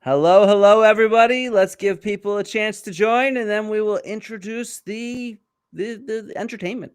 Hello, hello, everybody. Let's give people a chance to join, and then we will introduce the entertainment.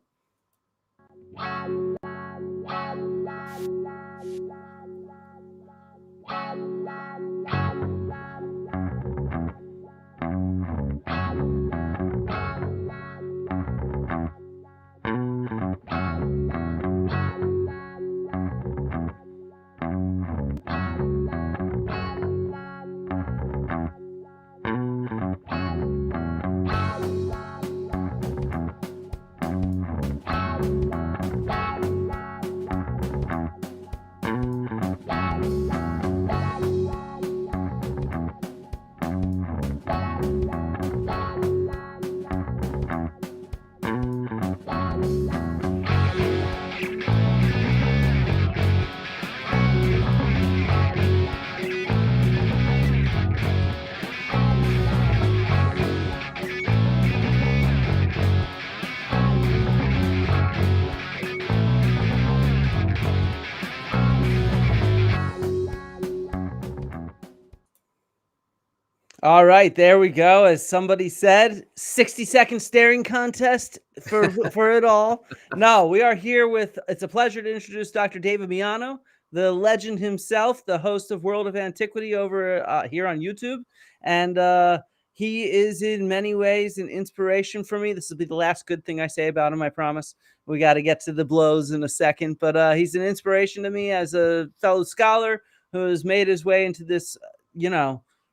All right, there we go. As somebody said, 60-second staring contest for it all. No, we are here with. It's a pleasure to introduce Dr. David Miano, the legend himself, the host of World of Antiquity over here on YouTube, and he is in many ways an inspiration for me. This will be the last good thing I say about him, I promise. We got to get to the blows in a second, but he's an inspiration to me as a fellow scholar who has made his way into this,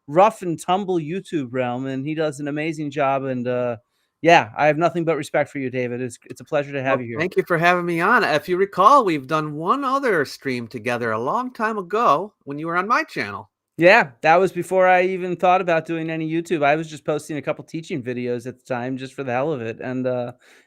rough and tumble YouTube realm, and he does an amazing job. And yeah, I have nothing but respect for you, David. It's a pleasure to have you here. Thank you for having me on. If you recall, we've done one other stream together a long time ago when you were on my channel. Yeah, that was before I even thought about doing any YouTube. I was just posting a couple teaching videos at the time just for the hell of it. And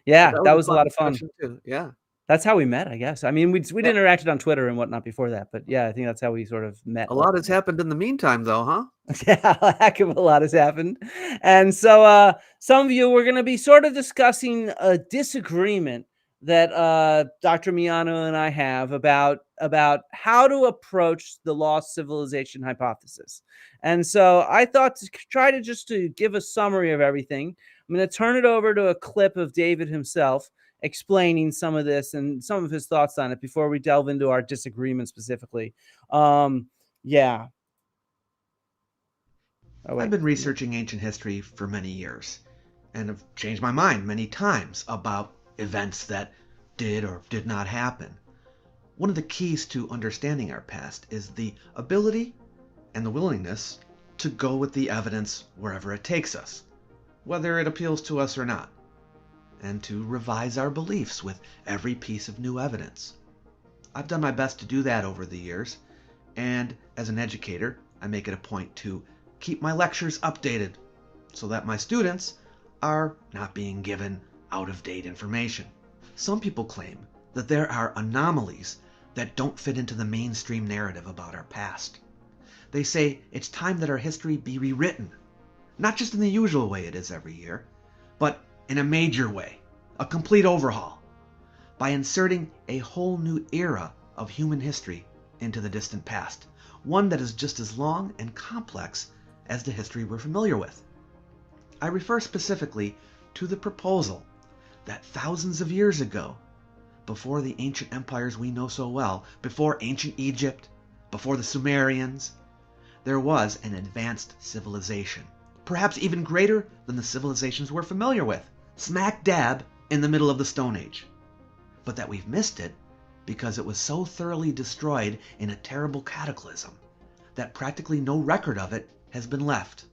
yeah, that was a lot of fun too. Yeah. That's how we met, I guess. I mean, we'd interacted on Twitter and whatnot before that, but yeah, I think that's how we sort of met. A lot has happened in the meantime, though, huh? Yeah, a heck of a lot has happened. And so some of you, we're going to be sort of discussing a disagreement that Dr. Miano and I have about how to approach the lost civilization hypothesis. And so I thought to try to just to give a summary of everything, I'm going to turn it over to a clip of David himself explaining some of this and some of his thoughts on it before we delve into our disagreement specifically. Yeah. I've been researching ancient history for many years and have changed my mind many times about events that did or did not happen. One of the keys to understanding our past is the ability and the willingness to go with the evidence wherever it takes us, whether it appeals to us or not, and to revise our beliefs with every piece of new evidence. I've done my best to do that over the years, and as an educator, I make it a point to keep my lectures updated so that my students are not being given out-of-date information. Some people claim that there are anomalies that don't fit into the mainstream narrative about our past. They say it's time that our history be rewritten, not just in the usual way it is every year, but in a major way, a complete overhaul, by inserting a whole new era of human history into the distant past, one that is just as long and complex as the history we're familiar with. I refer specifically to the proposal that thousands of years ago, before the ancient empires we know so well, before ancient Egypt, before the Sumerians, there was an advanced civilization, perhaps even greater than the civilizations we're familiar with, smack dab in the middle of the Stone Age. But that we've missed it because it was so thoroughly destroyed in a terrible cataclysm that practically no record of it has been left.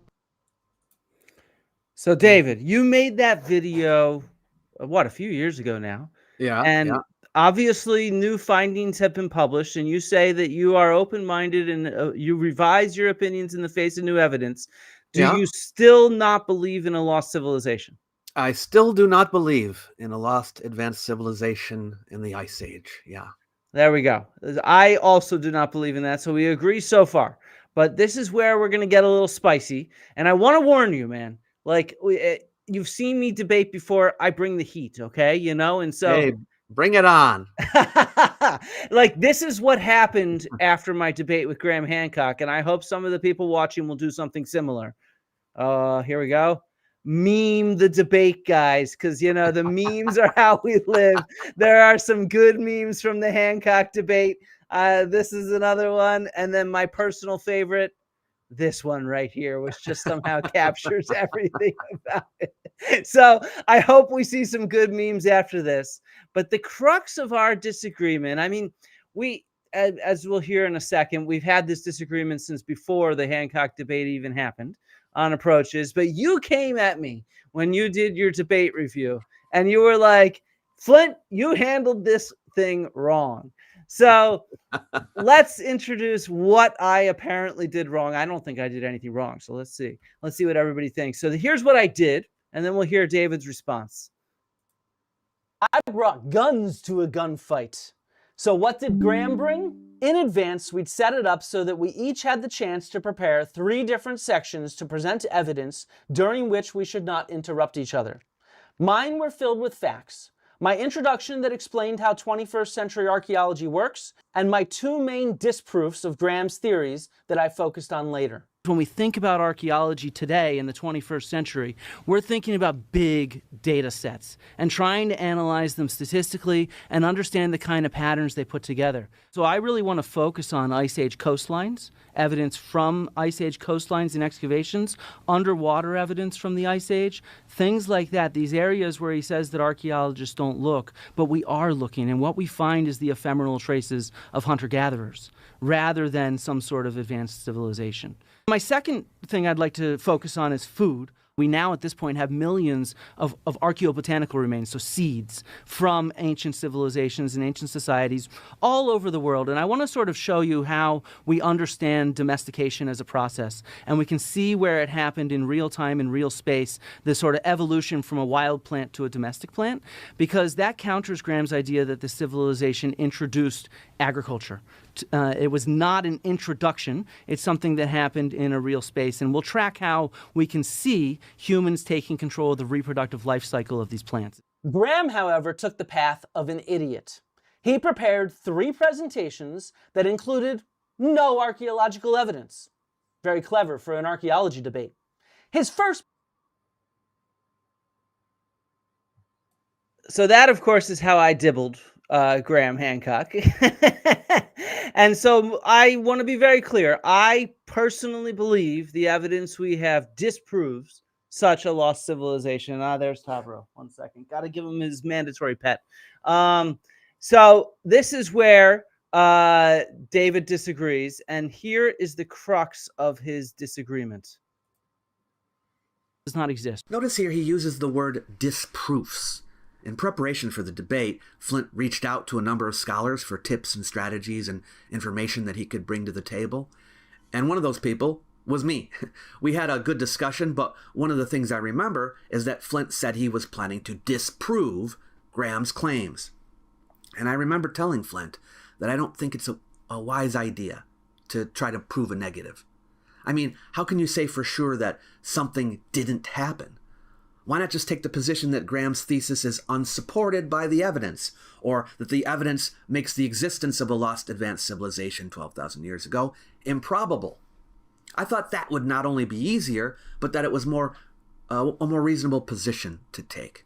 So David, you made that video, a few years ago now? Yeah. And obviously new findings have been published, and you say that you are open-minded and you revise your opinions in the face of new evidence. Do you still not believe in a lost civilization? I still do not believe in a lost advanced civilization in the Ice Age. Yeah. There we go. I also do not believe in that, so we agree so far. But this is where we're going to get a little spicy, and I want to warn you, man. Like, you've seen me debate before. I bring the heat, okay? And so Bring it on. Like, this is what happened after my debate with Graham Hancock, and I hope some of the people watching will do something similar. Here we go. Meme the debate, guys, because you know the memes are how we live. There are some good memes from the Hancock debate. This is another one, and then my personal favorite, this one right here, which just somehow captures everything about it. So I hope we see some good memes after this. But the crux of our disagreement, I mean, as we'll hear in a second, we've had this disagreement since before the Hancock debate even happened on approaches. But you came at me when you did your debate review, and you were like, Flint, you handled this thing wrong. So let's introduce what I apparently did wrong. I don't think I did anything wrong. So let's see. Let's see what everybody thinks. So here's what I did, and then we'll hear David's response. I brought guns to a gunfight. So what did Graham bring? In advance, we'd set it up so that we each had the chance to prepare 3 different sections to present evidence during which we should not interrupt each other. Mine were filled with facts. My introduction that explained how 21st century archaeology works, and my 2 main disproofs of Graham's theories that I focused on later. When we think about archaeology today in the 21st century, we're thinking about big data sets and trying to analyze them statistically and understand the kind of patterns they put together. So I really want to focus on Ice Age coastlines, evidence from Ice Age coastlines and excavations, underwater evidence from the Ice Age, things like that, these areas where he says that archaeologists don't look, but we are looking, and what we find is the ephemeral traces of hunter-gatherers rather than some sort of advanced civilization. My second thing I'd like to focus on is food. We now at this point have millions of archaeobotanical remains, so seeds from ancient civilizations and ancient societies all over the world. And I want to sort of show you how we understand domestication as a process. And we can see where it happened in real time, in real space, the sort of evolution from a wild plant to a domestic plant, because that counters Graham's idea that the civilization introduced agriculture. It was not an introduction. It's something that happened in a real space. And we'll track how we can see humans taking control of the reproductive life cycle of these plants. Graham, however, took the path of an idiot. He prepared 3 presentations that included no archaeological evidence. Very clever for an archaeology debate. His first... So that, of course, is how I dibbled Graham Hancock. And so I want to be very clear. I personally believe the evidence we have disproves such a lost civilization. There's Tavro. 1 second. Got to give him his mandatory pet. So this is where David disagrees. And here is the crux of his disagreement. Does not exist. Notice here he uses the word disproofs. In preparation for the debate, Flint reached out to a number of scholars for tips and strategies and information that he could bring to the table. And one of those people was me. We had a good discussion, but one of the things I remember is that Flint said he was planning to disprove Graham's claims. And I remember telling Flint that I don't think it's a wise idea to try to prove a negative. I mean, how can you say for sure that something didn't happen? Why not just take the position that Graham's thesis is unsupported by the evidence, or that the evidence makes the existence of a lost advanced civilization 12,000 years ago improbable? I thought that would not only be easier, but that it was a more reasonable position to take.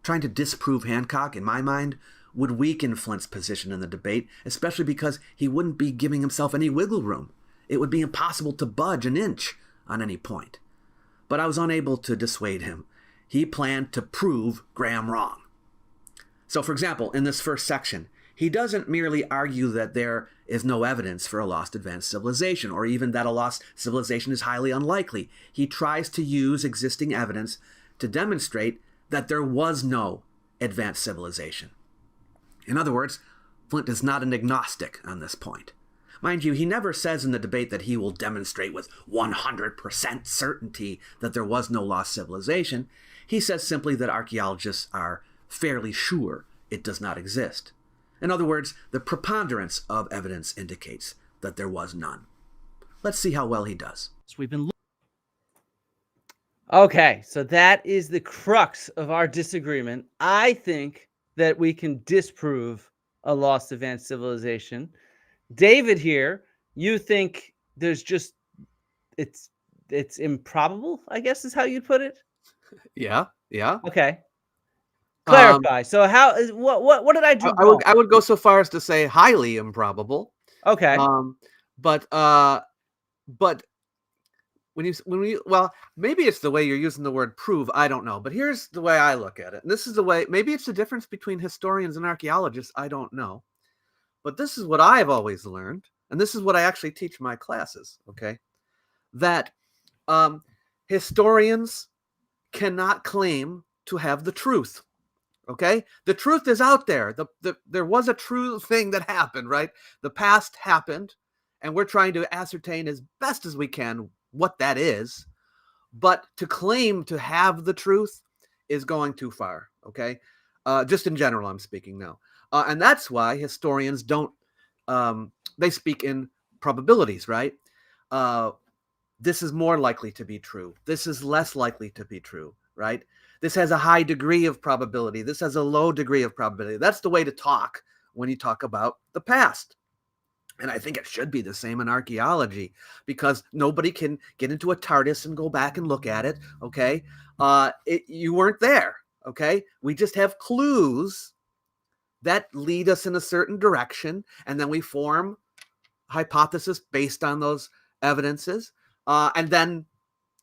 Trying to disprove Hancock, in my mind, would weaken Flint's position in the debate, especially because he wouldn't be giving himself any wiggle room. It would be impossible to budge an inch on any point. But I was unable to dissuade him. He planned to prove Graham wrong. So, for example, in this first section, he doesn't merely argue that there is no evidence for a lost advanced civilization, or even that a lost civilization is highly unlikely. He tries to use existing evidence to demonstrate that there was no advanced civilization. In other words, Flint is not an agnostic on this point. Mind you, he never says in the debate that he will demonstrate with 100% certainty that there was no lost civilization. He says simply that archaeologists are fairly sure it does not exist. In other words, the preponderance of evidence indicates that there was none. Let's see how well he does. Okay, so that is the crux of our disagreement. I think that we can disprove a lost advanced civilization. David here, you think there's just it's improbable, I guess is how you'd put it. Yeah. Okay. Um, Clarify. So how is what did I do I wrong? would go so far as to say highly improbable. Okay. But well, maybe it's the way you're using the word prove. I don't know. But here's the way I look at it. And this is the way, maybe it's the difference between historians and archaeologists. I don't know. But this is what I've always learned. And this is what I actually teach my classes. Okay. That historians cannot claim to have the truth. Okay. The truth is out there. There was a true thing that happened, right? The past happened. And we're trying to ascertain as best as we can what that is, but to claim to have the truth is going too far. Okay, just in general, I'm speaking now, and that's why historians don't. They speak in probabilities, right? This is more likely to be true. This is less likely to be true, right? This has a high degree of probability. This has a low degree of probability. That's the way to talk when you talk about the past. And I think it should be the same in archaeology, because nobody can get into a TARDIS and go back and look at it, okay? You weren't there, okay? We just have clues that lead us in a certain direction, and then we form hypotheses based on those evidences. And then,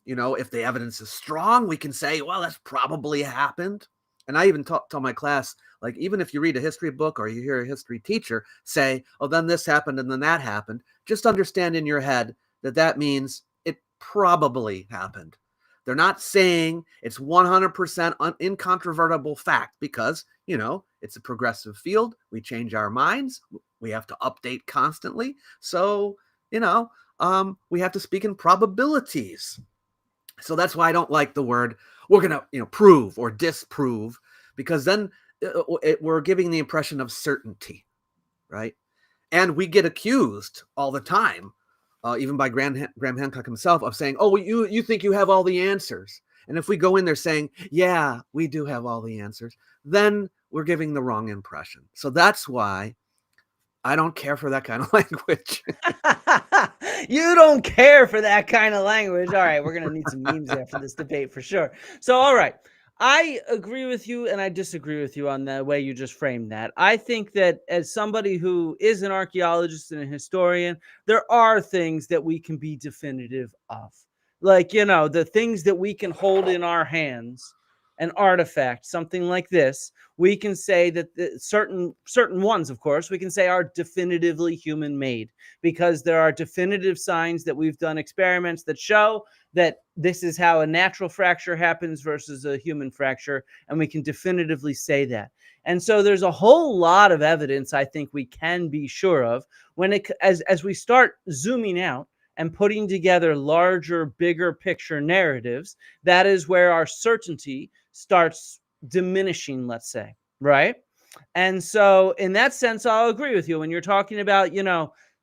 if the evidence is strong, we can say, well, that's probably happened. And I even tell my class, like, even if you read a history book or you hear a history teacher say, oh, then this happened and then that happened, just understand in your head that means it probably happened. They're not saying it's 100% incontrovertible fact, because, it's a progressive field. We change our minds. We have to update constantly. So, we have to speak in probabilities. So that's why I don't like the word, we're going to, prove or disprove, because then we're giving the impression of certainty, right? And we get accused all the time, even by Graham Hancock himself, of saying, oh, you think you have all the answers. And if we go in there saying, yeah, we do have all the answers, then we're giving the wrong impression. So that's why I don't care for that kind of language. You don't care for that kind of language. All right, we're going to need some memes after this debate for sure. So, all right. I agree with you and I disagree with you on the way you just framed that. I think that as somebody who is an archaeologist and a historian, there are things that we can be definitive of. Like, the things that we can hold in our hands, an artifact, something like this, we can say that certain ones, of course, we can say are definitively human made, because there are definitive signs that we've done experiments that show that this is how a natural fracture happens versus a human fracture, and we can definitively say that. And so there's a whole lot of evidence I think we can be sure of when as we start zooming out and putting together larger, bigger picture narratives. That is where our certainty starts diminishing, let's say, right? And so in that sense, I'll agree with you when you're talking about,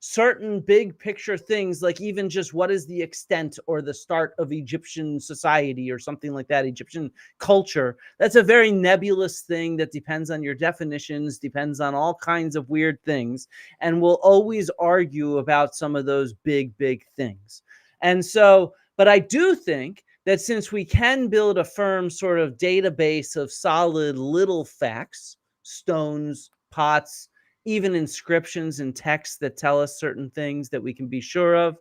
certain big picture things, like even just what is the extent or the start of Egyptian society or something like that, Egyptian culture. That's a very nebulous thing that depends on your definitions, depends on all kinds of weird things. And we'll always argue about some of those big things. And so, but I do think that since we can build a firm sort of database of solid little facts, stones, pots, even inscriptions and texts that tell us certain things that we can be sure of,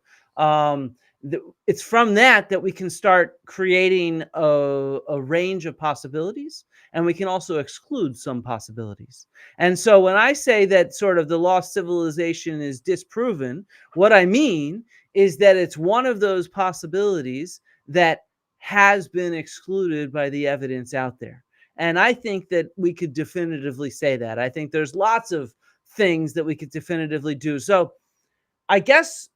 it's from that we can start creating a range of possibilities, and we can also exclude some possibilities. And so when I say that sort of the lost civilization is disproven, what I mean is that it's one of those possibilities that has been excluded by the evidence out there. And I think that we could definitively say that. I think there's lots of things that we could definitively do. So I guess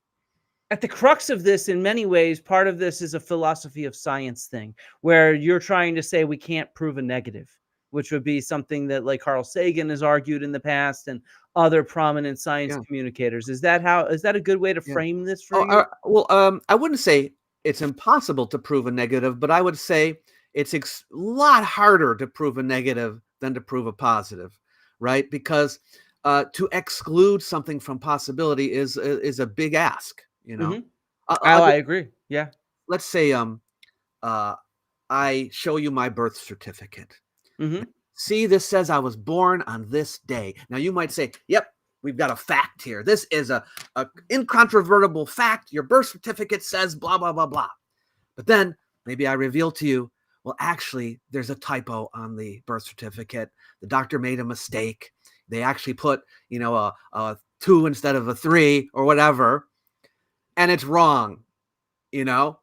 at the crux of this, in many ways, part of this is a philosophy of science thing, where you're trying to say we can't prove a negative, which would be something that like Carl Sagan has argued in the past and other prominent science communicators. Is that a good way to frame this for you? Well, I wouldn't say it's impossible to prove a negative, but I would say it's a lot harder to prove a negative than to prove a positive, right? Because to exclude something from possibility is a big ask, you know. Mhm. I Like, agree. Yeah. let's say I show you my birth certificate. Mhm. See, this says I was born on this day. Now you might say, "Yep, we've got a fact here. This is a incontrovertible fact. Your birth certificate says blah blah blah blah." But then maybe I reveal to you, well, actually, there's a typo on the birth certificate. The doctor made a mistake. They actually put, a 2 instead of a 3 or whatever, and it's wrong, you know?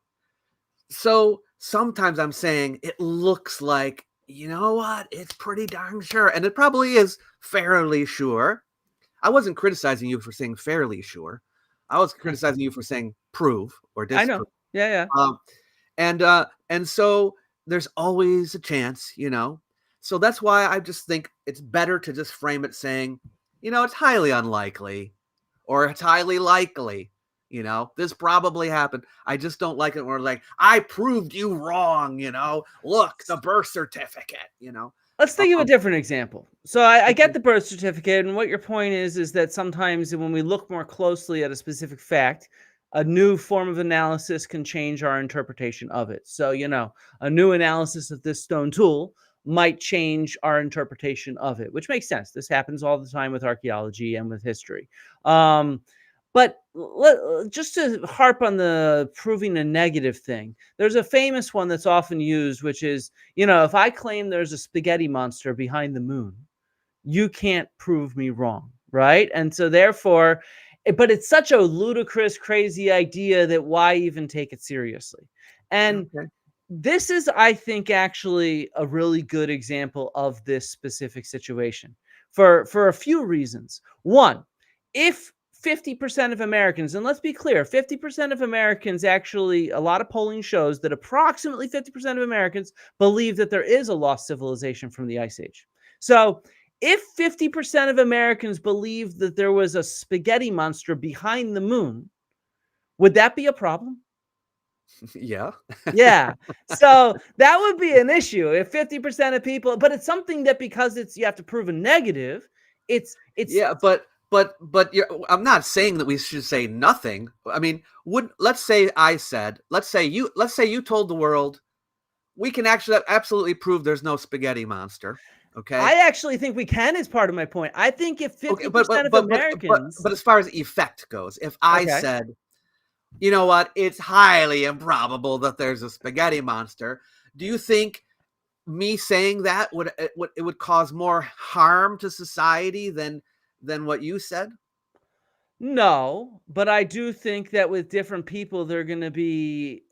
So sometimes I'm saying it looks like, you know what? It's pretty darn sure. And it probably is fairly sure. I wasn't criticizing you for saying fairly sure. I was criticizing you for saying prove or I know. disprove. Yeah, yeah. And so there's always a chance, you know. So that's why I just think it's better to just frame it saying, it's highly unlikely or it's highly likely, this probably happened. I just don't like it when we're like, I proved you wrong, look, the birth certificate. Let's think of a Um, different example. So I get okay. the birth certificate, and what your point is that sometimes when we look more closely at a specific fact, a new form of analysis can change our interpretation of it. So, a new analysis of this stone tool might change our interpretation of it, which makes sense. This happens all the time with archaeology and with history. But just to harp on the proving a negative thing, there's a famous one that's often used, which is, if I claim there's a spaghetti monster behind the moon, you can't prove me wrong, right? And so therefore, but it's such a ludicrous, crazy idea that why even take it seriously? And Okay. this is, I think, actually a really good example of this specific situation for a few reasons. One, if 50% of Americans, and let's be clear, 50% of Americans actually, a lot of polling shows that approximately 50% of Americans believe that there is a lost civilization from the Ice Age. So if 50% of Americans believe that there was a spaghetti monster behind the moon, would that be a problem? Yeah. Yeah. So that would be an issue if 50% of people, but it's something that because you have to prove a negative, it's Yeah, but I'm not saying that we should say nothing. I mean, let's say you told the world we can actually absolutely prove there's no spaghetti monster. Okay. I actually think we can is part of my point. I think if Okay, but 50% but of but but but Americans, but as far as effect goes, if I okay. said, you know what, it's highly improbable that there's a spaghetti monster, do you think me saying that would cause more harm to society than what you said? No, but I do think that with different people, they're going to be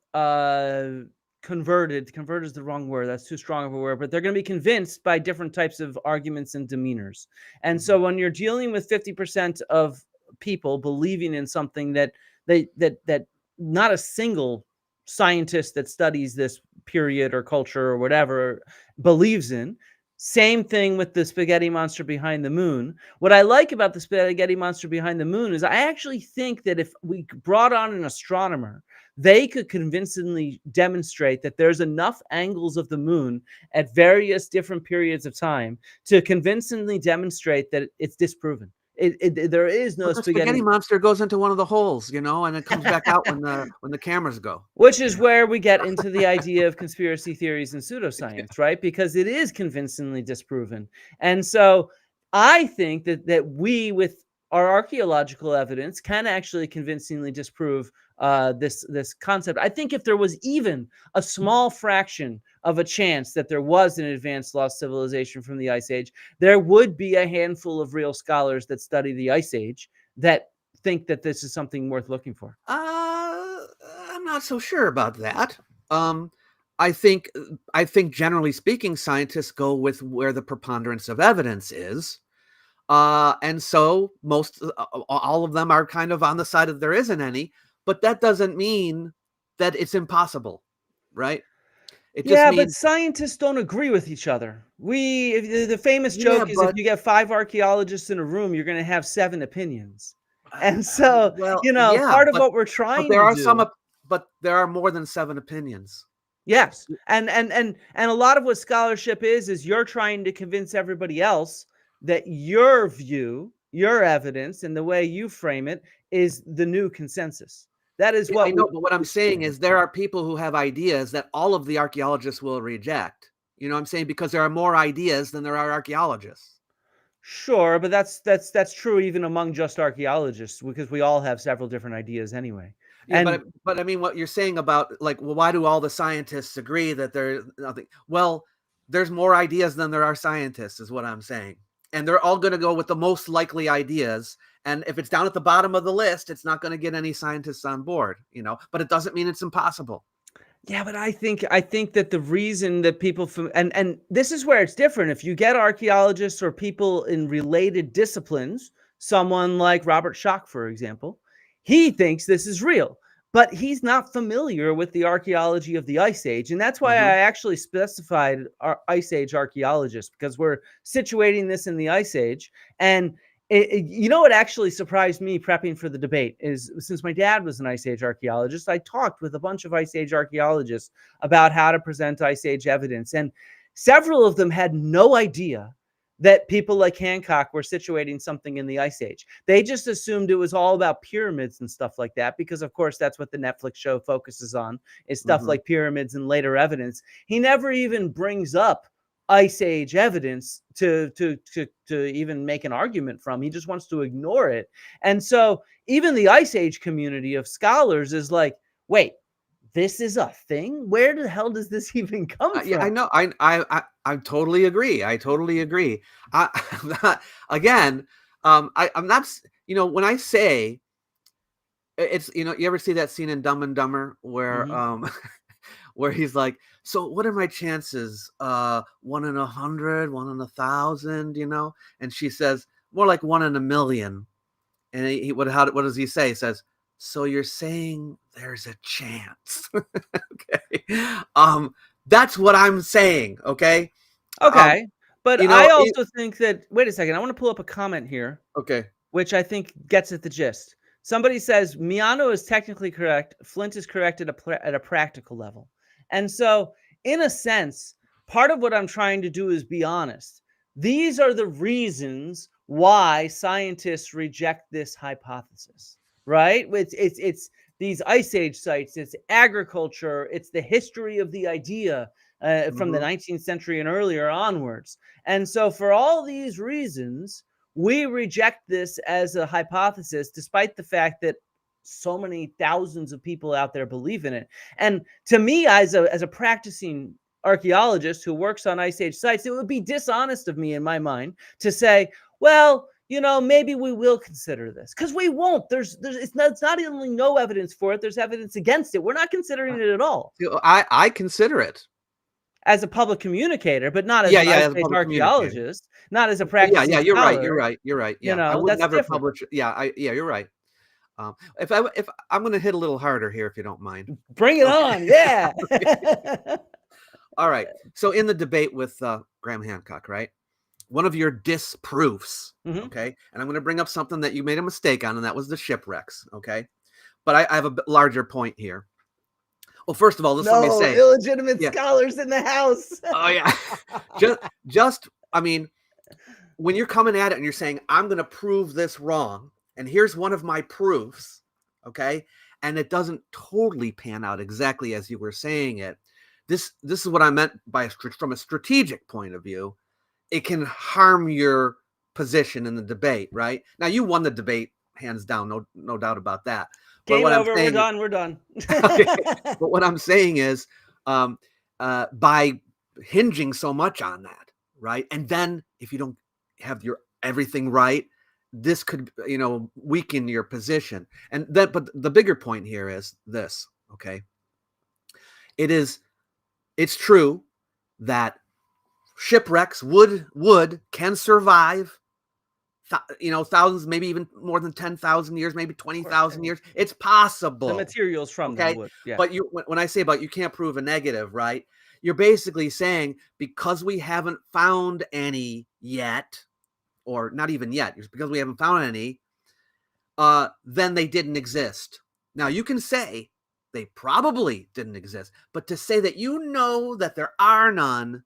converted. Converted is the wrong word. That's too strong of a word, but they're going to be convinced by different types of arguments and demeanors. And Mhm. so when you're dealing with 50% of people believing in something that not a single scientist that studies this period or culture or whatever believes in, same thing with the spaghetti monster behind the moon. What I like about the spaghetti monster behind the moon is I actually think that if we brought on an astronomer, they could convincingly demonstrate that there's enough angles of the moon at various different periods of time to convincingly demonstrate that it's disproven. There is no But the spaghetti spaghetti, monster goes into one of the holes, and it comes back out when the cameras go. which is where we get into the idea of conspiracy theories and pseudoscience, right? Because it is convincingly disproven. And so I think that we, with our archaeological evidence, can actually convincingly disprove this concept. I think if there was even a small fraction of a chance that there was an advanced lost civilization from the Ice Age, there would be a handful of real scholars that study the Ice Age that think that this is something worth looking for. I'm not so sure about that. Um, I think I think generally speaking, scientists go with where the preponderance of evidence is. And so all of them are kind of on the side of there isn't any, but that doesn't mean that it's impossible, right? It just Yeah, but means, scientists don't agree with each other. The famous yeah, joke is if but you get 5 archaeologists in a room, you're gonna have 7 opinions. And so, well, yeah, part of but what we're but trying there to are some, do. but there are more than 7 opinions. Yes. And a lot of what scholarship is you're trying to convince everybody else that your view, your evidence, and the way you frame it is the new consensus. That is Yeah, what I know, but what I'm saying is there are people who have ideas that all of the archaeologists will reject. You know what I'm saying? Because there are more ideas than there are archaeologists. Sure, but that's true even among just archaeologists because we all have several different ideas anyway. Yeah, And but I mean, what you're saying about like, well, why do all the scientists agree that there's nothing? Well, there's more ideas than there are scientists, is what I'm saying, and they're all going to go with the most likely ideas. And if it's down at the bottom of the list, it's not going to get any scientists on board, you know. But it doesn't mean it's impossible. yeah, but I think that the reason that people and this is where it's different. If you get archaeologists or people in related disciplines, someone like Robert Schoch, for example, he thinks this is real, but he's not familiar with the archaeology of the Ice Age, and that's why Mhm. I actually specified our Ice Age archaeologists because we're situating this in the Ice Age. And you know what actually surprised me prepping for the debate is since my dad was an Ice Age archaeologist, I talked with a bunch of Ice Age archaeologists about how to present Ice Age evidence. And several of them had no idea that people like Hancock were situating something in the Ice Age. They just assumed it was all about pyramids and stuff like that, because of course that's what the Netflix show focuses on, is stuff Mhm. like pyramids and later evidence. He never even brings up Ice Age evidence to even make an argument from. He just wants to ignore it. And so even the Ice Age community of scholars is like, wait, this is a thing? Where the hell does this even come Yeah, I from? know. I totally agree. I totally agree. I, I'm not, again, I'm not. You know, when I say it's, you know, you ever see that scene in Dumb and Dumber where Mhm. where he's like, so what are my chances? 1 in 100, 1 in 1,000, you know? And she says, more like 1 in a million. And what does he say? He says, so you're saying there's a chance. Okay. That's what I'm saying. Okay. Um, Okay. But you I know, also think that, wait a second, I want to pull up a comment here, okay. which I think gets at the gist. Somebody says Miano is technically correct. Flint is correct at a practical level. And so, in a sense, part of what I'm trying to do is be honest. These are the reasons why scientists reject this hypothesis, right? It's these ice age sites, it's agriculture, it's the history of the idea from the Hmm. 19th century and earlier onwards. And so, for all these reasons, we reject this as a hypothesis, despite the fact that so many thousands of people out there believe in it. And to me, as a practicing archaeologist who works on Ice Age sites, it would be dishonest of me in my mind to say, well, you know, maybe we will consider this, because we won't. It's not only no evidence for it, there's evidence against it. We're not considering it at all I consider it. as a public communicator, but not as Yeah, an yeah, Ice as a Age public communicator. archaeologist, not as a Yeah, practicing yeah, you're right. You're scholar. right. You're right. You Yeah, I know, would that's never different. publish. Yeah, you're right. If I'm going to hit a little harder here, if you don't mind. Bring it Okay. on. Yeah. All right. So in the debate with Graham Hancock, right? One of your disproofs, Mhm. okay? And I'm going to bring up something that you made a mistake on, and that was the shipwrecks, okay? But I have a larger point here. Well, first of all, just let me No say, illegitimate yeah. scholars in the house. Oh yeah. just I mean, when you're coming at it and you're saying, I'm going to prove this wrong, and here's one of my proofs, okay? And it doesn't totally pan out exactly as you were saying it. This is what I meant by from a strategic point of view. It can harm your position in the debate, right? Now you won the debate hands down, no doubt about that. But Game what I'm over. We're saying, done. We're done. okay, but what I'm saying is, by hinging so much on that, right? And then if you don't have your everything right, this could, you know, weaken your position. And that, but the bigger point here is this, okay? It's true that shipwrecks can survive, you know, thousands, maybe even more than 10,000 years, maybe 20,000 years. It's The possible. materials from them Okay. would. Yeah. But when I say about you can't prove a negative, right? You're basically saying because we haven't found any yet, or not even yet, because we haven't found any, then they didn't exist. Now you can say they probably didn't exist. But to say that you know that there are none,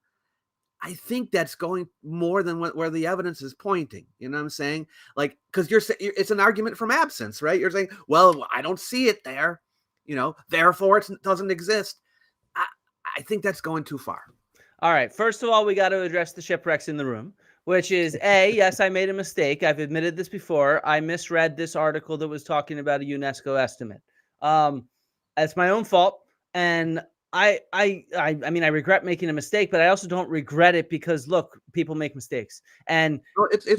I think that's going more than where the evidence is pointing. You know what I'm saying? Like, because it's an argument from absence, right? You're saying, well, I don't see it there, therefore it doesn't exist. I think that's going too far. All right. First of all, we got to address the shipwrecks in the room, which is yes, I made a mistake. I've admitted this before. I misread this article that was talking about a UNESCO estimate. It's my own fault. And I mean, I regret making a mistake, but I also don't regret it because look, people make mistakes. And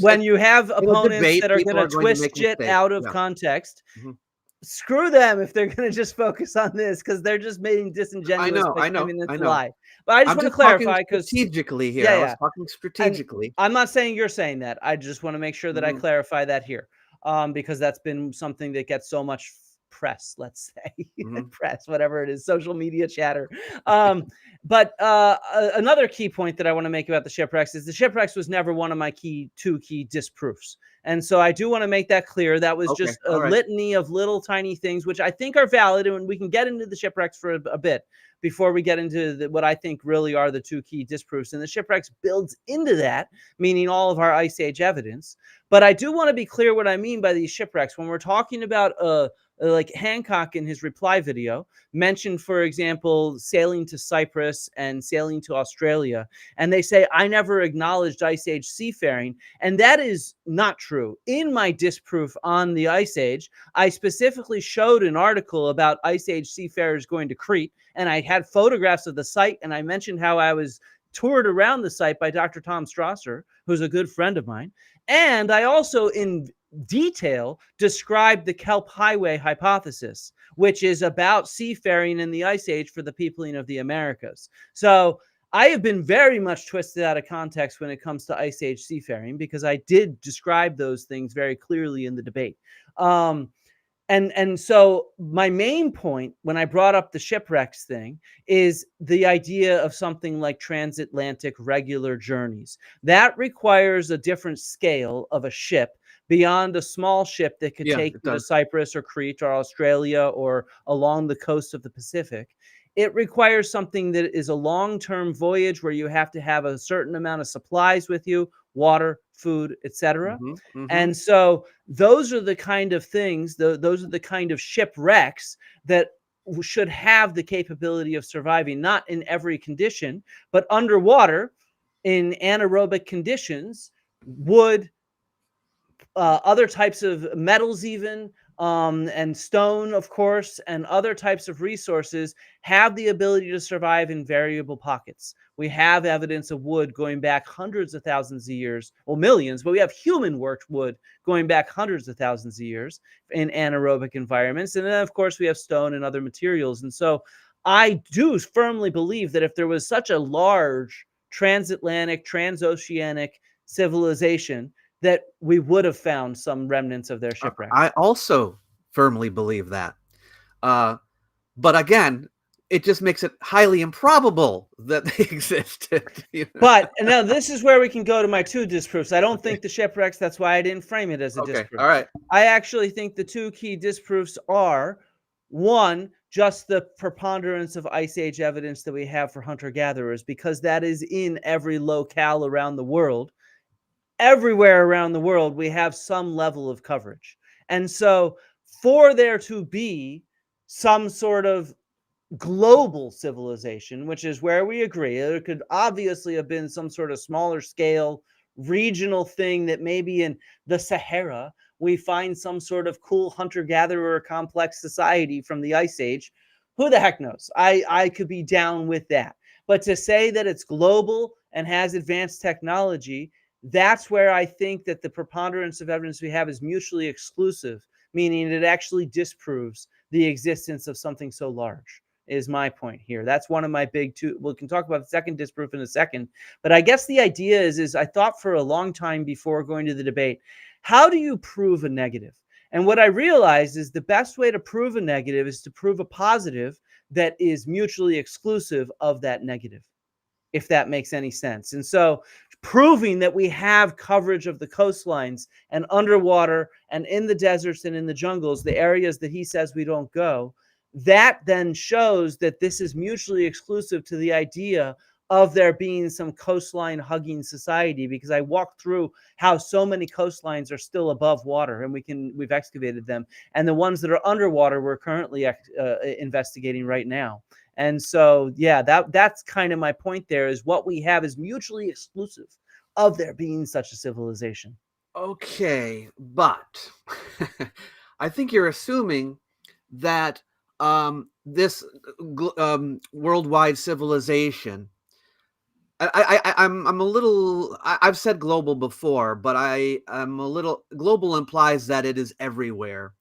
when you have opponents that are going to twist shit out of context, screw them if they're going to just focus on this because they're just being disingenuous. I know. Lie. But I just want to clarify because strategically here. I was talking strategically. I'm not saying you're saying that. I just want to make sure that I clarify that here, because that's been something that gets so much press, let's say, press, whatever it is, social media chatter. But another key point that I want to make about the shipwrecks is the shipwrecks was never one of my two key disproofs. And so I do want to make that clear. That was just a litany of little tiny things, which I think are valid. And we can get into the shipwrecks for a bit before we get into what I think really are the two key disproofs. And the shipwrecks builds into that, meaning all of our Ice Age evidence. But I do want to be clear what I mean by these shipwrecks. When we're talking about like Hancock in his reply video mentioned, for example, sailing to Cyprus and sailing to Australia. And they say, I never acknowledged Ice Age seafaring. And that is not true. In my disproof on the Ice Age, I specifically showed an article about Ice Age seafarers going to Crete. And I had photographs of the site. And I mentioned how I was toured around the site by Dr. Tom Strasser, who's a good friend of mine. And I also, in detail, described the Kelp Highway hypothesis, which is about seafaring in the Ice Age for the peopling of the Americas. So I have been very much twisted out of context when it comes to Ice Age seafaring because I did describe those things very clearly in the debate. And so my main point when I brought up the shipwrecks thing is the idea of something like transatlantic regular journeys. That requires a different scale of a ship beyond a small ship that could take you to Cyprus or Crete or Australia or along the coast of the Pacific. It requires something that is a long-term voyage where you have to have a certain amount of supplies with you, water, food, etc. And so those are the kind of things, those are the kind of shipwrecks that should have the capability of surviving, not in every condition, but underwater in anaerobic conditions, wood, other types of metals even, and stone, of course, and other types of resources have the ability to survive in variable pockets. We have evidence of wood going back hundreds of thousands of years, well, millions, but we have human-worked wood going back hundreds of thousands of years in anaerobic environments. And then, of course, we have stone and other materials. And so I do firmly believe that if there was such a large transatlantic, transoceanic civilization, that we would have found some remnants of their shipwreck. I also firmly believe that. But again, it just makes it highly improbable that they existed. But now this is where we can go to my two disproofs. I don't think the shipwrecks, that's why I didn't frame it as a disproof. All right. I actually think the two key disproofs are, one, just the preponderance of Ice Age evidence that we have for hunter-gatherers, because that is in every locale around the world. Everywhere around the world, we have some level of coverage. And so for there to be some sort of global civilization, which is where we agree, there could obviously have been some sort of smaller scale regional thing that maybe in the Sahara, we find some sort of cool hunter-gatherer complex society from the Ice Age. Who the heck knows? I could be down with that. But to say that it's global and has advanced technology, that's where I think that the preponderance of evidence we have is mutually exclusive, meaning it actually disproves the existence of something so large, is my point here. That's one of my big two. We can talk about the second disproof in a second. But I guess the idea is I thought for a long time before going to the debate, how do you prove a negative? And what I realized is the best way to prove a negative is to prove a positive that is mutually exclusive of that negative, if that makes any sense. And so proving that we have coverage of the coastlines and underwater and in the deserts and in the jungles, the areas that he says we don't go, that then shows that this is mutually exclusive to the idea of there being some coastline hugging society, because I walked through how so many coastlines are still above water, and we've excavated them, and the ones that are underwater we're currently investigating right now. And so, yeah, that's kind of my point there, is what we have is mutually exclusive of there being such a civilization. Okay, but I think you're assuming that this worldwide civilization. I'm a little. I've said global before, but I'm a little. Global implies that it is everywhere,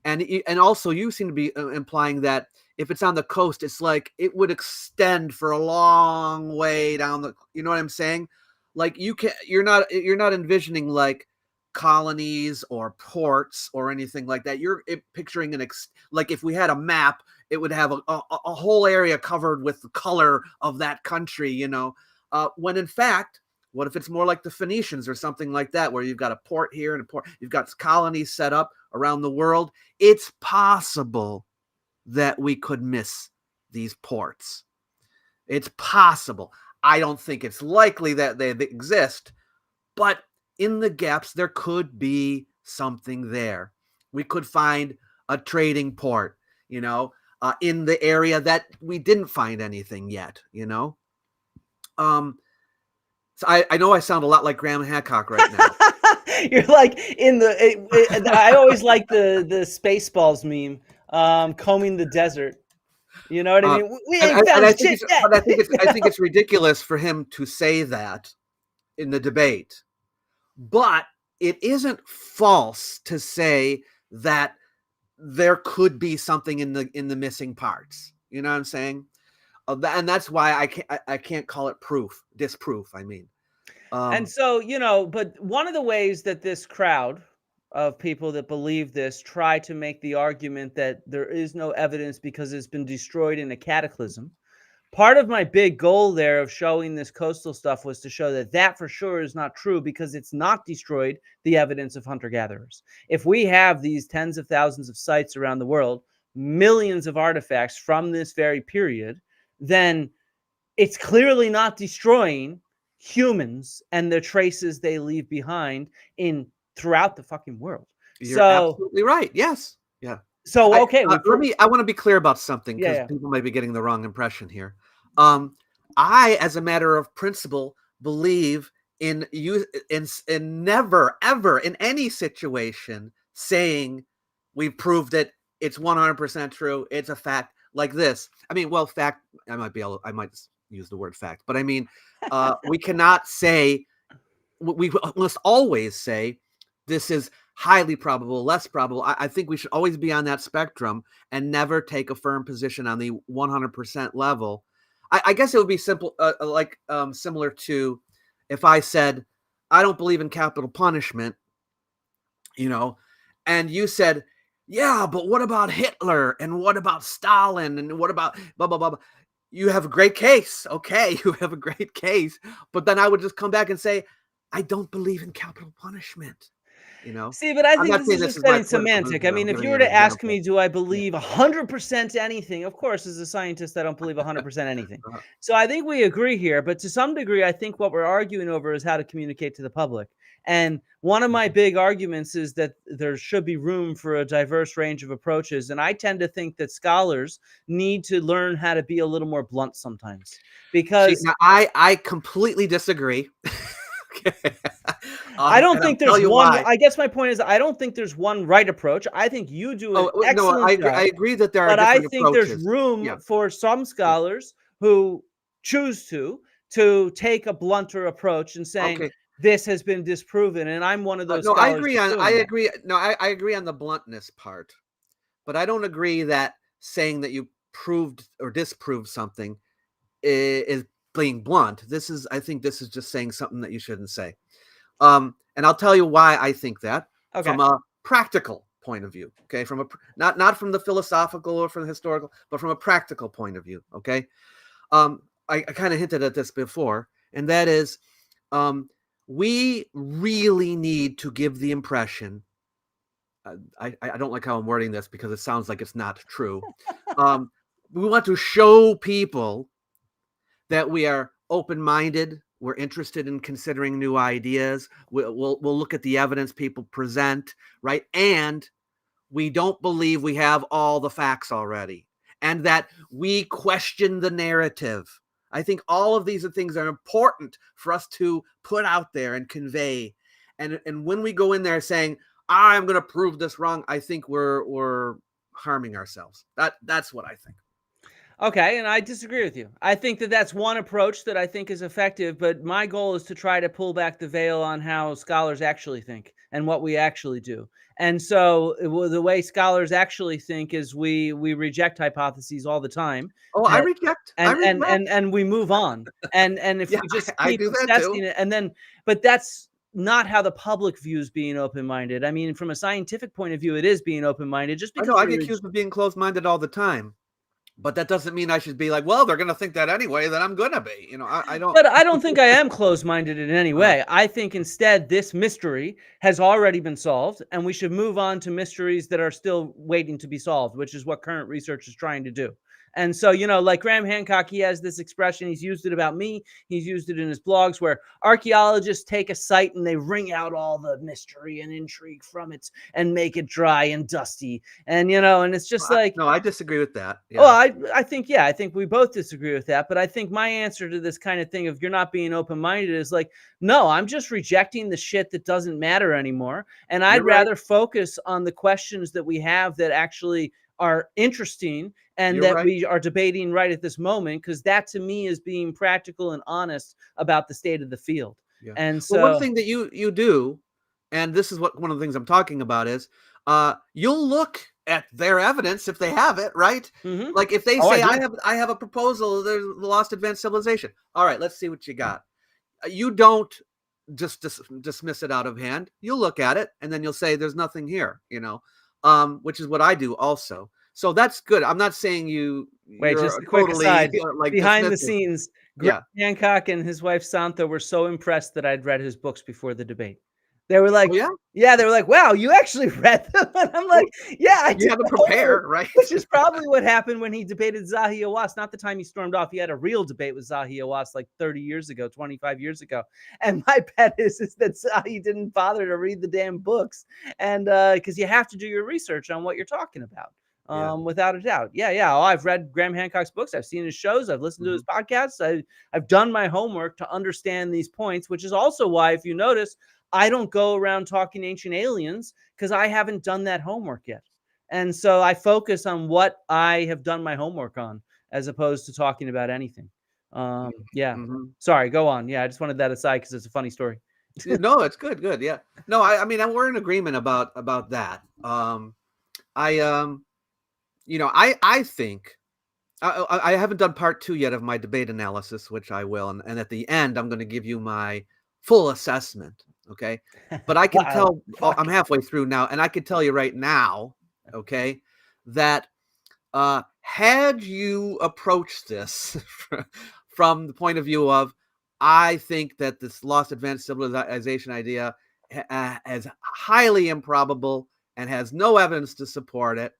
and also you seem to be implying that if it's on the coast, it's like it would extend for a long way down the. You know what I'm saying? Like you're not envisioning like colonies or ports or anything like that. You're picturing like if we had a map, it would have a whole area covered with the color of that country, you know. When in fact, what if it's more like the Phoenicians or something like that, where you've got a port here and a port, you've got colonies set up around the world? It's possible that we could miss these ports. It's possible. I don't think it's likely that they exist, but in the gaps, there could be something there. We could find a trading port, you know, in the area that we didn't find anything yet, you know. So I know I sound a lot like Graham Hancock right now. You're like in the. I always like the Spaceballs meme, combing the desert. You know what I mean? We ain't found shit yet. But I think it's ridiculous for him to say that in the debate. But it isn't false to say that there could be something in the missing parts. You know what I'm saying? And that's why I can't call it disproof. I mean, and so, you know, but one of the ways that this crowd of people that believe this try to make the argument that there is no evidence because it's been destroyed in a cataclysm. Part of my big goal there of showing this coastal stuff was to show that for sure is not true, because it's not destroyed the evidence of hunter-gatherers. If we have these tens of thousands of sites around the world, millions of artifacts from this very period, then it's clearly not destroying humans and the traces they leave behind throughout the fucking world. You're absolutely right. Yes. Yeah. So, okay. I want to be clear about something, because people might be getting the wrong impression here. I, as a matter of principle, believe in never, ever in any situation saying we've proved it, it's 100% true, it's a fact like this. I mean, well, fact, I might use the word fact, but I mean, we cannot say, we must always say this is highly probable, less probable. I think we should always be on that spectrum and never take a firm position on the 100% level. I guess it would be simple, similar to if I said, I don't believe in capital punishment, you know, and you said, yeah, but what about Hitler? And what about Stalin? And what about blah, blah, blah, blah. You have a great case. Okay, you have a great case. But then I would just come back and say, I don't believe in capital punishment. You know? See, but I think this is just getting semantic. I mean, if you were to ask me, do I believe 100% anything? Of course, as a scientist, I don't believe 100% anything. So I think we agree here. But to some degree, I think what we're arguing over is how to communicate to the public. And one of my big arguments is that there should be room for a diverse range of approaches. And I tend to think that scholars need to learn how to be a little more blunt sometimes. Because now, I completely disagree. Okay. I don't think there's one. Why. I guess my point is, I don't think there's one right approach. I think you do an excellent job. I agree that there are but different I think approaches. There's room for some scholars who choose to take a blunter approach and saying this has been disproven, and I'm one of those. No, I agree on. I agree. No, I agree on the bluntness part, but I don't agree that saying that you proved or disproved something is being blunt. I think this is just saying something that you shouldn't say. And I'll tell you why I think that from a practical point of view. Okay, from a not from the philosophical or from the historical, but from a practical point of view. Okay, I kind of hinted at this before, and that is, we really need to give the impression I don't like how I'm wording this because it sounds like it's not true. We want to show people that we are open-minded. We're interested in considering new ideas. We'll look at the evidence people present, right? And we don't believe we have all the facts already, and that we question the narrative. I think all of these are things that are important for us to put out there and convey. And when we go in there saying, I'm going to prove this wrong, I think we're harming ourselves. That's what I think. Okay, and I disagree with you. I think that that's one approach that I think is effective, but my goal is to try to pull back the veil on how scholars actually think and what we actually do. And so the way scholars actually think is we reject hypotheses all the time. Oh, I reject. And we move on. And if Yeah, we just I keep do that assessing too. it, and then, but that's not how the public views being open-minded. I mean, from a scientific point of view, it is being open-minded. Just I because know I get accused of being closed-minded all the time, but that doesn't mean I should be like, well, they're going to think that anyway, then I'm going to be. I don't. But I don't think I am closed-minded in any way. I think instead this mystery has already been solved, and we should move on to mysteries that are still waiting to be solved, which is what current research is trying to do. And so, like Graham Hancock, he has this expression. He's used it about me. He's used it in his blogs where archaeologists take a site and they wring out all the mystery and intrigue from it and make it dry and dusty. And, and it's just like, no, I disagree with that. Yeah. well, I think we both disagree with that. But I think my answer to this kind of thing of you're not being open-minded is like, no, I'm just rejecting the shit that doesn't matter anymore. And I'd rather focus on the questions that we have that actually are interesting and that we are debating right at this moment, because that to me is being practical and honest about the state of the field. Yeah. And so one thing that you do, and this is what one of the things I'm talking about is you'll look at their evidence if they have it, right? Mhm. Like if they say I have a proposal, there's the lost advanced civilization. All right, let's see what you got. You don't just dismiss it out of hand. You'll look at it and then you'll say there's nothing here, which is what I do also. So that's good. I'm not saying wait, just a quick aside. Behind the scenes, Graham Hancock and his wife Santha were so impressed that I'd read his books before the debate. They were like, they were like, wow, you actually read them. And I'm like, yeah, I did. You had to prepare, right? Which is probably what happened when he debated Zahi Hawass. Not the time he stormed off. He had a real debate with Zahi Hawass like 30 years ago, 25 years ago. And my bet is that Zahi didn't bother to read the damn books. And because you have to do your research on what you're talking about. Without a doubt. Oh, I've read Graham Hancock's books. I've seen his shows. I've listened to his podcasts. I've done my homework to understand these points, which is also why, if you notice, I don't go around talking ancient aliens because I haven't done that homework yet. And so I focus on what I have done my homework on as opposed to talking about anything. Sorry, go on. Yeah, I just wanted that aside because it's a funny story. No, it's good. Yeah. No, I mean, we're in agreement about that. I think I haven't done part 2 yet of my debate analysis, which I will. And at the end, I'm going to give you my full assessment. Okay. But I can tell I'm halfway through now. And I can tell you right now, okay, that had you approached this from the point of view of, I think that this lost advanced civilization idea is highly improbable and has no evidence to support it,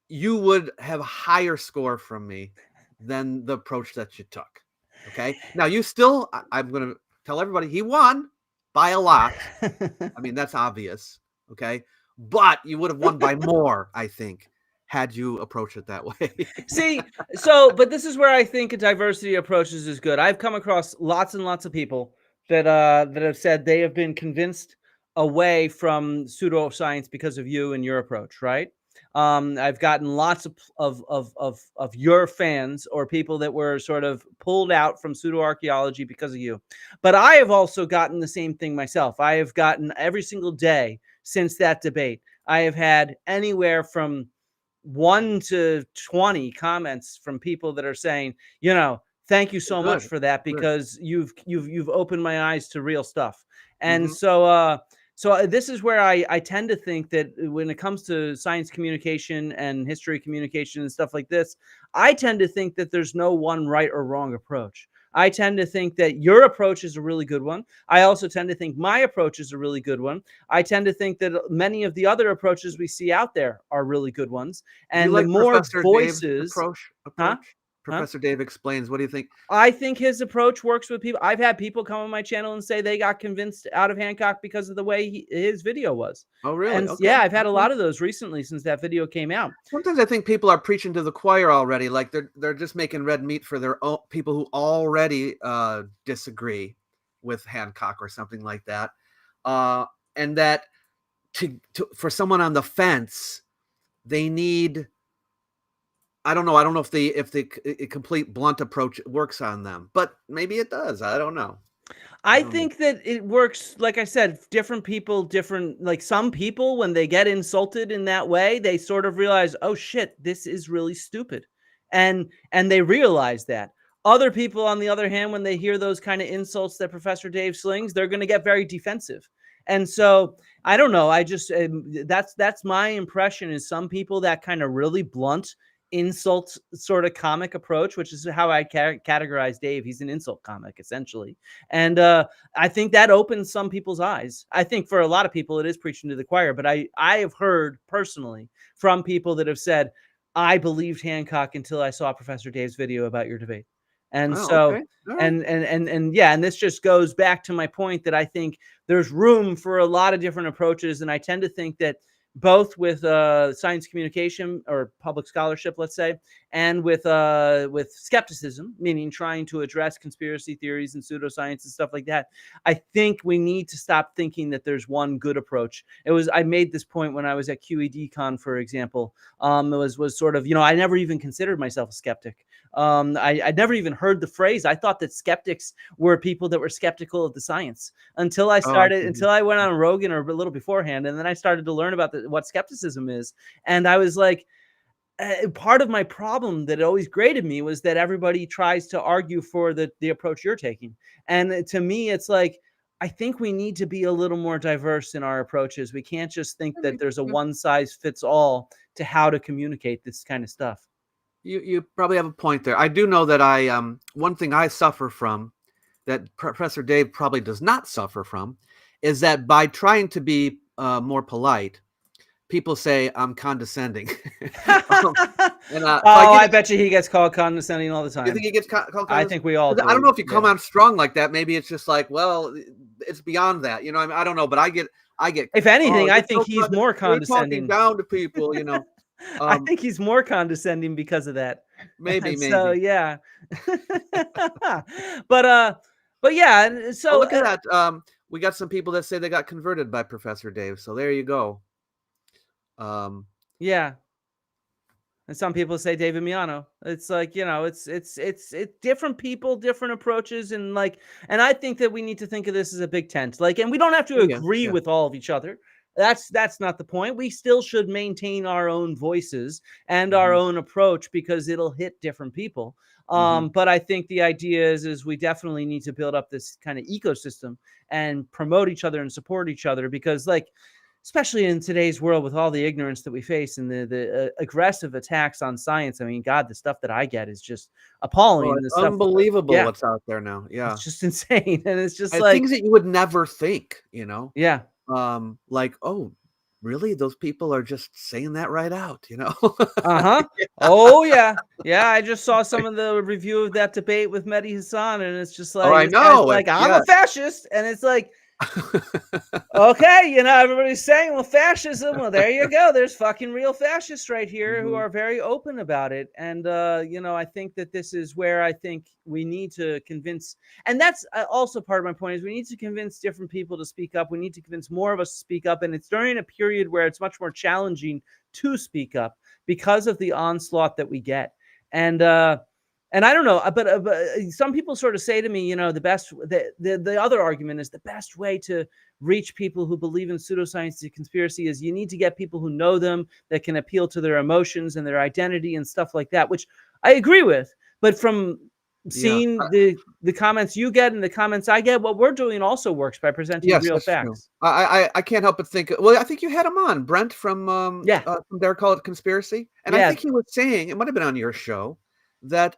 you would have a higher score from me than the approach that you took. Okay. Now I'm going to tell everybody he won by a lot. I mean, that's obvious. Okay. But you would have won by more, I think, had you approached it that way. See, but this is where I think a diversity of approaches is good. I've come across lots and lots of people that have said they have been convinced away from pseudoscience because of you and your approach, right? I've gotten lots of your fans or people that were sort of pulled out from pseudoarchaeology because of you. But I have also gotten the same thing myself. I have gotten every single day since that debate. I have had anywhere from 1 to 20 comments from people that are saying, thank you so much for that, because you've opened my eyes to real stuff. And so this is where I tend to think that when it comes to science communication and history communication and stuff like this, I tend to think that there's no one right or wrong approach. I tend to think that your approach is a really good one. I also tend to think my approach is a really good one. I tend to think that many of the other approaches we see out there are really good ones. Do you And the like more Professor Dave's voices, approach? huh? Huh? Professor Dave explains. What do you think? I think his approach works with people. I've had people come on my channel and say they got convinced out of Hancock because of the way his video was. Oh, really? And Okay. yeah, I've had a Okay. lot of those recently since that video came out. Sometimes I think people are preaching to the choir already. Like they're just making red meat for their own people who already disagree with Hancock or something like that. And that for someone on the fence, they need. I don't know. I don't know if the complete blunt approach works on them, but maybe it does. I don't know. I think that it works, like I said, different people, like some people, when they get insulted in that way, they sort of realize, oh shit, this is really stupid. And they realize that. Other people, on the other hand, when they hear those kind of insults that Professor Dave slings, they're going to get very defensive. And so I don't know. I just, that's my impression, is some people, that kind of really blunt insult sort of comic approach, which is how I categorize Dave. He's an insult comic, essentially. And I think that opens some people's eyes. I think for a lot of people, it is preaching to the choir. But I have heard personally from people that have said, I believed Hancock until I saw Professor Dave's video about your debate. And so, okay. Right. and yeah, and this just goes back to my point that I think there's room for a lot of different approaches. And I tend to think that both with science communication or public scholarship, let's say, and with skepticism, meaning trying to address conspiracy theories and pseudoscience and stuff like that, I think we need to stop thinking that there's one good approach. I made this point when I was at QEDCon, for example. It was sort of, I never even considered myself a skeptic. I'd never even heard the phrase. I thought that skeptics were people that were skeptical of the science until I went on Rogan, or a little beforehand. And then I started to learn about what skepticism is. And I was like, part of my problem that always grated me was that everybody tries to argue for the approach you're taking. And to me, it's like, I think we need to be a little more diverse in our approaches. We can't just think that there's a one size fits all to how to communicate this kind of stuff. You probably have a point there. I do know that one thing I suffer from that Professor Dave probably does not suffer from is that by trying to be more polite, people say I'm condescending. I bet you he gets called condescending all the time. You think he gets called condescending? I think we all do. I don't know if you come out strong like that. Maybe it's just like, well, it's beyond that. I don't know, but I get. If anything, I think he's more condescending. Talking down to people, I think he's more condescending because of that. Maybe. So yeah. but yeah. So look at that. We got some people that say they got converted by Professor Dave. So there you go. Yeah. And some people say David Miano. It's like, it's different people, different approaches. And I think that we need to think of this as a big tent. And we don't have to agree with all of each other. That's not the point. We still should maintain our own voices and our own approach, because it'll hit different people. But I think the idea is we definitely need to build up this kind of ecosystem and promote each other and support each other, because especially in today's world with all the ignorance that we face and the aggressive attacks on science. I mean, God, the stuff that I get is just appalling. It's unbelievable what's out there now. Yeah. It's just insane. And it's just things that you would never think, Yeah. Oh, really? Those people are just saying that right out, Yeah. Oh yeah. Yeah. I just saw some of the review of that debate with Mehdi Hassan, and it's just I know. I'm a fascist. And it's like, okay, everybody's saying, well, fascism. Well, there you go. There's fucking real fascists right here who are very open about it. And, I think that this is where I think we need to convince. And that's also part of my point, is we need to convince different people to speak up. We need to convince more of us to speak up. And it's during a period where it's much more challenging to speak up because of the onslaught that we get. And I don't know, but some people sort of say to me, the other argument is the best way to reach people who believe in pseudoscience and conspiracy is you need to get people who know them, that can appeal to their emotions and their identity and stuff like that, which I agree with. But from seeing the comments you get and the comments I get, what we're doing also works by presenting real facts. I can't help but think. Well, I think you had him on, Brent from Dare Call It Conspiracy, and I think he was saying, it might have been on your show, that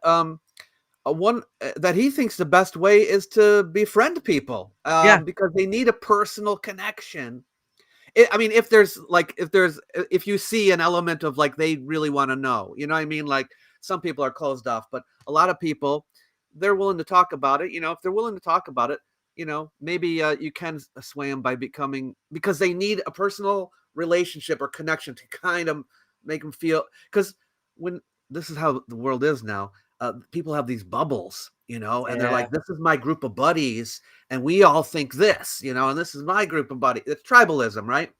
one that he thinks the best way is to befriend people, Yeah. because they need a personal connection. I mean, if you see an element of like they really want to know, you know what I mean? Like some people are closed off, but a lot of people, they're willing to talk about it. You know, if they're willing to talk about it, you know, maybe you can sway them by because they need a personal relationship or connection to kind of make them feel, because when this is how the world is now, people have these bubbles, you know, and they're Yeah. like, this is my group of buddies and we all think this, you know, and this is my group of buddies. It's tribalism, right?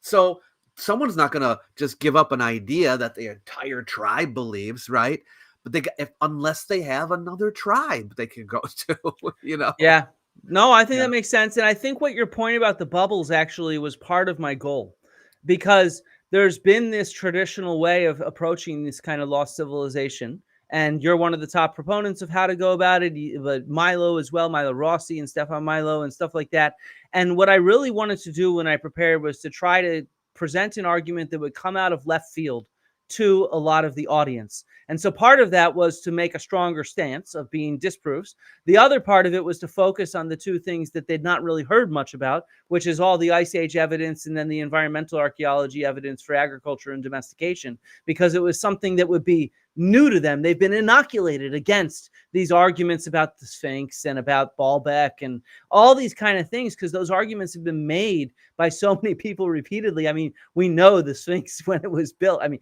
So someone's not going to just give up an idea that the entire tribe believes, right? But unless they have another tribe they can go to, you know? Yeah. No, I think Yeah. that makes sense. And I think what your point about the bubbles actually was part of my goal, because there's been this traditional way of approaching this kind of lost civilization. And you're one of the top proponents of how to go about it, but Milo as well, Milo Rossi and Stefan Milo and stuff like that. And what I really wanted to do when I prepared was to try to present an argument that would come out of left field to a lot of the audience. And so part of that was to make a stronger stance of being disproofs. The other part of it was to focus on the two things that they'd not really heard much about, which is all the Ice Age evidence and then the environmental archaeology evidence for agriculture and domestication, because it was something that would be new to them. They've been inoculated against these arguments about the Sphinx and about Baalbek and all these kind of things, because those arguments have been made by so many people repeatedly. I mean, we know the Sphinx when it was built. I mean,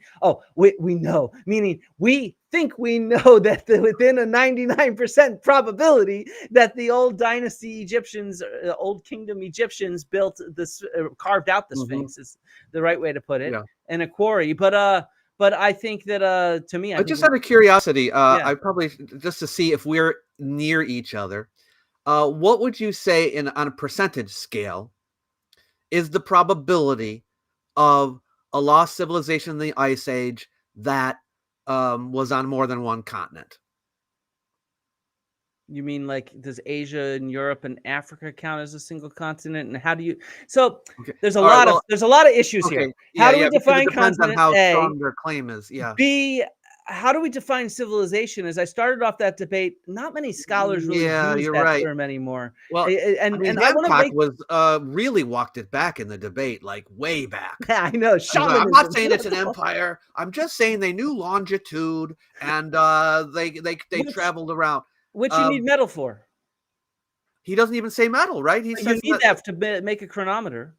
we know, meaning we think we know that within a 99% probability that the old dynasty Egyptians, old kingdom Egyptians built this, carved out the Sphinx is the right way to put it, in a quarry. But I think that to me, But just out of curiosity, Yeah. I probably just to see if we're near each other, what would you say on a percentage scale is the probability of a lost civilization in the Ice Age that was on more than one continent? You mean like, does Asia and Europe and Africa count as a single continent? And how do you? So Okay. there's a All right, lot well, of there's a lot of issues okay. here. Yeah, How do we because define it depends on continent how A? strong their claim is. Yeah. B, how do we define civilization? As I started off that debate, not many scholars really Yeah, use you're that right. term anymore. Well, And I mean, I want to Hancock make. was really walked it back in the debate, like way back. I know, He's like, I'm shamanism. not saying it's an empire. I'm just saying they knew longitude and they traveled around. Which you need metal for. He doesn't even say metal, right? He You says need that to make a chronometer.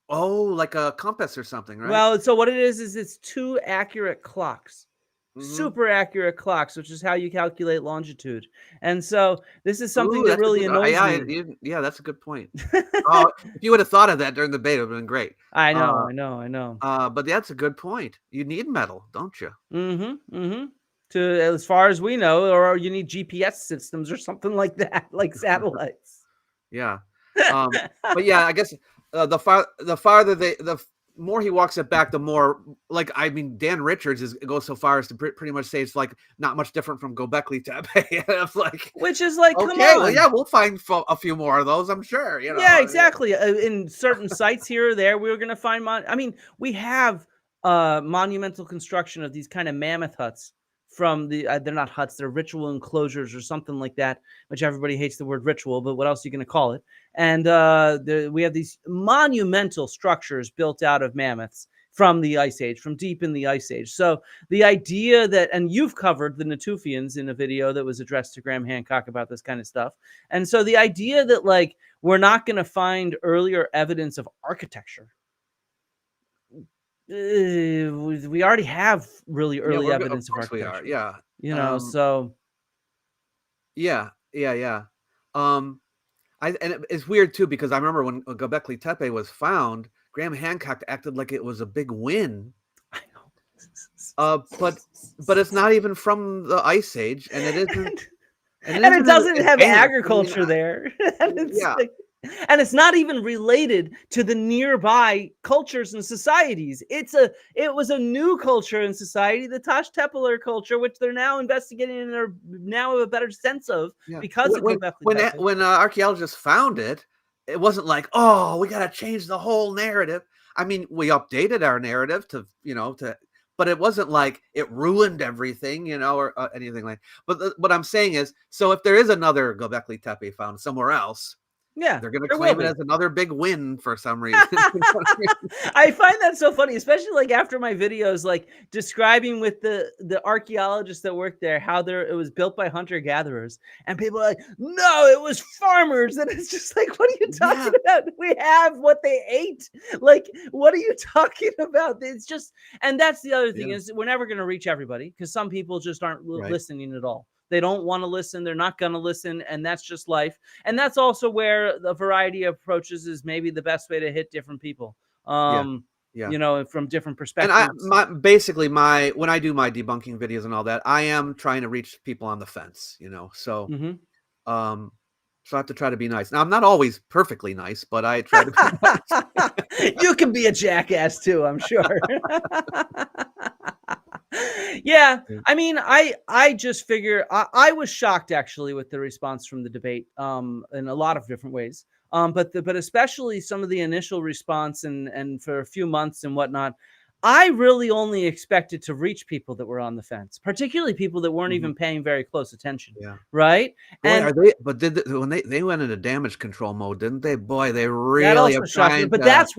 Oh, like a compass or something, right? Well, so what it is it's two accurate clocks. Mhm. Super accurate clocks, which is how you calculate longitude. And so this is something Ooh, that that's a really good- annoys me. yeah, that's a good point. Oh, if you would have thought of that during the debate, it would have been great. I know. But that's a good point. You need metal, don't you? To as far as we know, or you need GPS systems or something like that, like satellites. Yeah. But yeah, I guess the more he walks it back, the more, like, I mean, Dan Richards goes so far as to pretty much say it's like not much different from Göbekli Tepe. It's like, which is like, come okay, on. well, yeah, we'll find a few more of those, I'm sure. You know. Yeah, exactly. In certain sites here or there, we're going to find. I mean, we have monumental construction of these kind of mammoth huts from the. They're not huts; they're ritual enclosures or something like that. Which everybody hates the word ritual, but what else are you going to call it? And we have these monumental structures built out of mammoths from the Ice Age, from deep in the Ice Age. So the idea that, and you've covered the Natufians in a video that was addressed to Graham Hancock about this kind of stuff. And so the idea that, like, we're not going to find earlier evidence of architecture. We already have really early evidence of architecture. We are, yeah. You know, so. Yeah. And it's weird too, because I remember when Göbekli Tepe was found, Graham Hancock acted like it was a big win. I know. But it's not even from the Ice Age, and it isn't. And it doesn't have agriculture there. And it's not even related to the nearby cultures and societies. It was a new culture and society, the Tash Tepeler culture, which they're now investigating and are now have a better sense of because of when archaeologists found it, it wasn't like, oh, we got to change the whole narrative. I mean, we updated our narrative to but it wasn't like it ruined everything, you know, or anything like. But what I'm saying is, so if there is another Göbekli Tepe found somewhere else, Yeah, they're going to there claim will it be. as another big win for some reason. You know what I mean? I find that so funny, especially like after my videos, like describing with the archaeologists that work there how it was built by hunter gatherers, and people are like, no, it was farmers, and it's just like, what are you talking about? We have what they ate. Like, what are you talking about? It's just, and that's the other thing is we're never going to reach everybody because some people just aren't listening at all. They don't want to listen. They're not going to listen. And that's just life. And that's also where the variety of approaches is maybe the best way to hit different people. You know, from different perspectives. And basically when I do my debunking videos and all that, I am trying to reach people on the fence, you know, so, so I have to try to be nice. Now, I'm not always perfectly nice, but I try to be nice. You can be a jackass too, I'm sure. Yeah, I mean, I just figure I was shocked actually with the response from the debate in a lot of different ways. But especially some of the initial response and for a few months and whatnot, I really only expected to reach people that were on the fence, particularly people that weren't even paying very close attention. Yeah. Right. Boy, And when they went into damage control mode, didn't they? Boy, they that really also are shocked me. trying But to. that's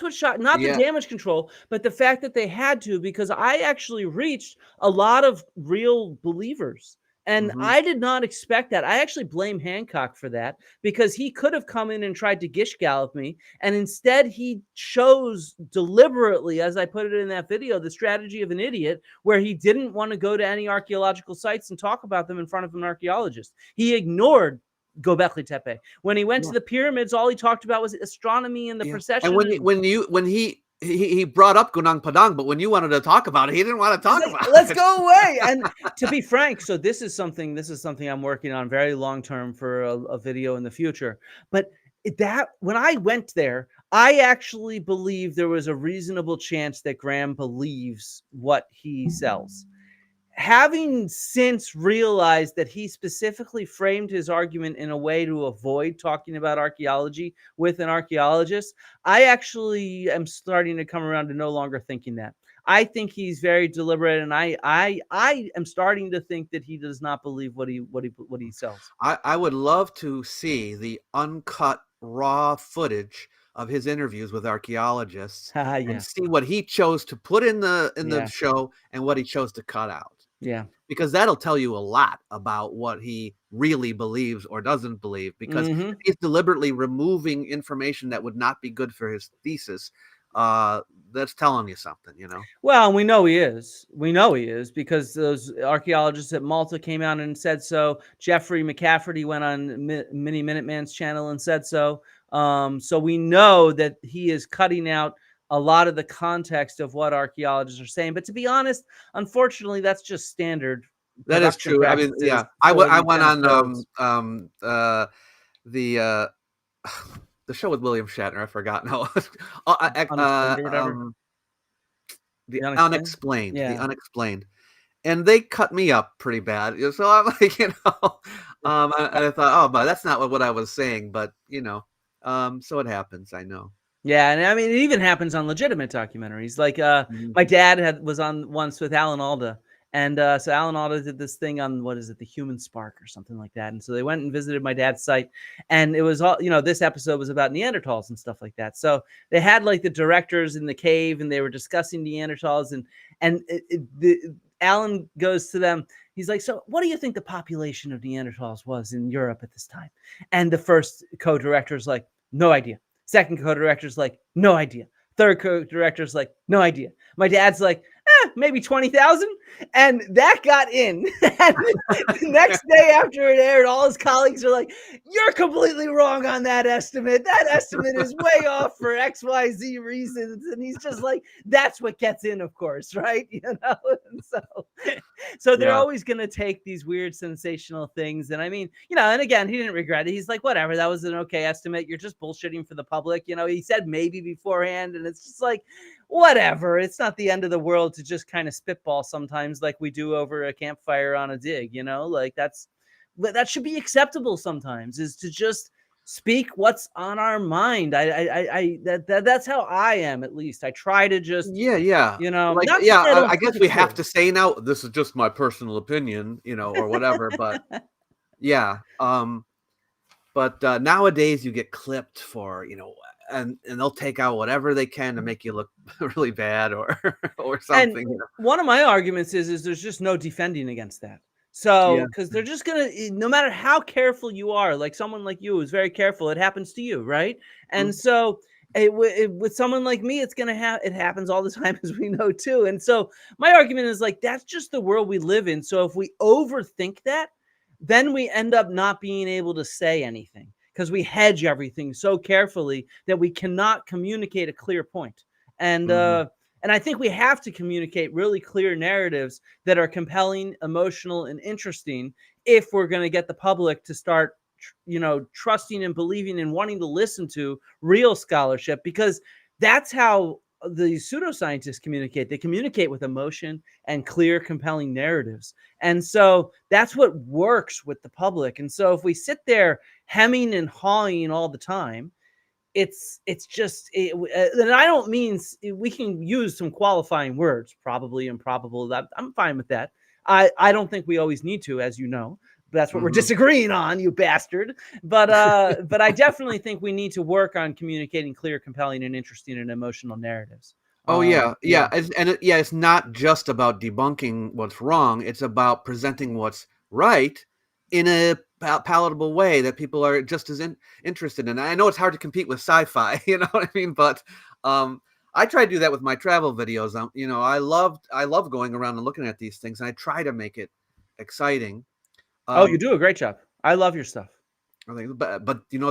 what shocked, not the Yeah. damage control, but the fact that they had to, because I actually reached a lot of real believers. And I did not expect that. I actually blame Hancock for that because he could have come in and tried to gish gallop me. And instead he chose deliberately, as I put it in that video, the strategy of an idiot, where he didn't want to go to any archaeological sites and talk about them in front of an archaeologist. He ignored Göbekli Tepe. When he went to the pyramids, all he talked about was astronomy and the procession. And when he brought up Gunung Padang, but when you wanted to talk about it, he didn't want to talk about it. Let's go away. And to be frank, so this is something I'm working on very long term for a video in the future. But that when I went there, I actually believe there was a reasonable chance that Graham believes what he sells. Having since realized that he specifically framed his argument in a way to avoid talking about archaeology with an archaeologist, I actually am starting to come around to no longer thinking that. I think he's very deliberate, and I am starting to think that he does not believe what he sells. I would love to see the uncut raw footage of his interviews with archaeologists and see what he chose to put in the show and what he chose to cut out. Yeah. Because that'll tell you a lot about what he really believes or doesn't believe, because he's deliberately removing information that would not be good for his thesis. That's telling you something, you know? Well, we know he is. We know he is because those archaeologists at Malta came out and said so. Jeffrey McCafferty went on Mini Minuteman's channel and said so. So we know that he is cutting out a lot of the context of what archaeologists are saying. But to be honest, unfortunately, that's just standard. That is true. I mean, yeah, I went on the show with William Shatner. I forgot now. The Unexplained. The Unexplained. And they cut me up pretty bad. So I'm like, you know, I thought, oh, but that's not what I was saying. But, you know, so it happens. I know. Yeah, and I mean, it even happens on legitimate documentaries. Like my dad was on once with Alan Alda. And so Alan Alda did this thing on, what is it, The Human Spark or something like that. And so they went and visited my dad's site. And it was all, you know, this episode was about Neanderthals and stuff like that. So they had like the directors in the cave and they were discussing Neanderthals. And Alan goes to them. He's like, so what do you think the population of Neanderthals was in Europe at this time? And the first co-director's like, no idea. Second co-director's like, no idea. Third co-director's like, no idea. My dad's like, maybe 20,000. And that got in. And the next day after it aired, all his colleagues are like, you're completely wrong on that estimate. That estimate is way off for XYZ reasons. And he's just like, that's what gets in, of course, right? You know? And so they're always going to take these weird sensational things. And I mean, you know, and again, he didn't regret it. He's like, whatever, that was an okay estimate. You're just bullshitting for the public. You know, he said maybe beforehand. And it's just like, whatever. It's not the end of the world to just kind of spitball sometimes like we do over a campfire on a dig, you know, like that should be acceptable sometimes, is to just speak what's on our mind. That's how I am, at least. I try to just, Yeah. Like, not to yeah, say I don't I think guess it's we have true. to say now, this is just my personal opinion, or whatever. But yeah, but nowadays you get clipped for, and they'll take out whatever they can to make you look really bad or or And something. one of my arguments is there's just no defending against that. So, Yeah. because they're just gonna, no matter how careful you are, like someone like you is very careful, it happens to you, right? And Mhm. so, with someone like me, it's gonna have it happens all the time, as we know too. And so, my argument is like that's just the world we live in. So, if we overthink that, then we end up not being able to say anything because we hedge everything so carefully that we cannot communicate a clear point. And Mhm. and I think we have to communicate really clear narratives that are compelling, emotional, and interesting if we're going to get the public to start, trusting and believing and wanting to listen to real scholarship, because that's how the pseudoscientists communicate. They communicate with emotion and clear, compelling narratives. And so that's what works with the public. And so if we sit there hemming and hawing all the time, it's just and I don't mean we can use some qualifying words, probably, improbable. That I'm fine with that. I don't think we always need to, as you know. That's what we're Mhm. disagreeing on, you bastard. But I definitely think we need to work on communicating clear, compelling, and interesting and emotional narratives. Oh yeah, Yeah. it's not just about debunking what's wrong. It's about presenting what's right in a palatable way that people are just as interested in. I know it's hard to compete with sci-fi, you know what I mean? But I try to do that with my travel videos. I love going around and looking at these things, and I try to make it exciting. Oh, you Um, do a great job. I love your stuff. I think, but I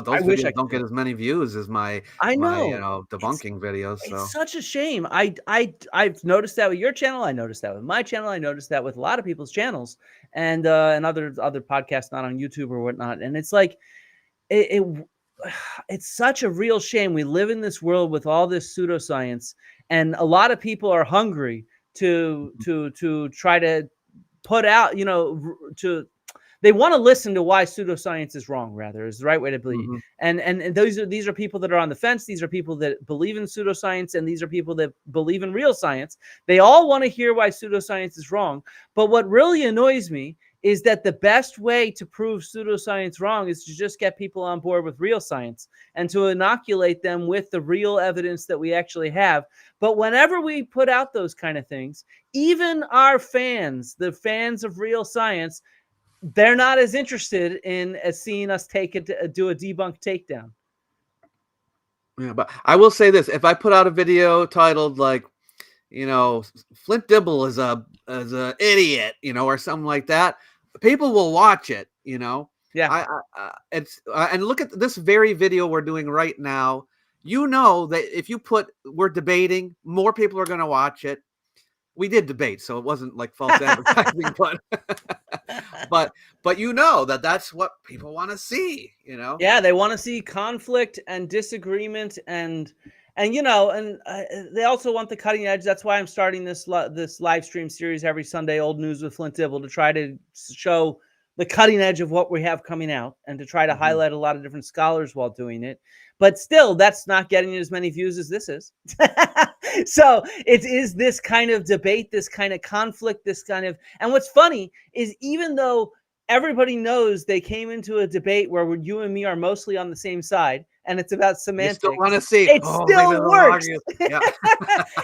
those wish I videos don't could do get it. as many views as I my know. It's debunking videos. It's So. such a shame. I've noticed that with your channel. I noticed that with my channel. I noticed that with a lot of people's channels, and other podcasts not on YouTube or whatnot. And it's like it it's such a real shame. We live in this world with all this pseudoscience, and a lot of people are hungry to try to put out, to they want to listen to why pseudoscience is wrong, rather, is the right way to believe. Mhm. And these are people that are on the fence. These are people that believe in pseudoscience, and these are people that believe in real science. They all want to hear why pseudoscience is wrong. But what really annoys me is that the best way to prove pseudoscience wrong is to just get people on board with real science and to inoculate them with the real evidence that we actually have. But whenever we put out those kind of things, even our fans, the fans of real science, they're not as interested in seeing us do a debunk takedown. Yeah, but I will say this: if I put out a video titled like, Flint Dibble is a idiot, or something like that, people will watch it. Yeah. It's and look at this very video we're doing right now. You know that if you put we're debating, more people are going to watch it. We did debate, so it wasn't like false advertising, but but that's what people want to see. Yeah, they want to see conflict and disagreement, and they also want the cutting edge. That's why I'm starting this live stream series every Sunday, Old News with Flint Dibble, to try to show the cutting edge of what we have coming out and to try to Mhm. highlight a lot of different scholars while doing it. But still, that's not getting as many views as this is. So it is this kind of debate, this kind of conflict, and what's funny is, even though everybody knows they came into a debate where you and me are mostly on the same side, and it's about You still want semantics, to see? it Oh, maybe still they'll works. argue. Yeah,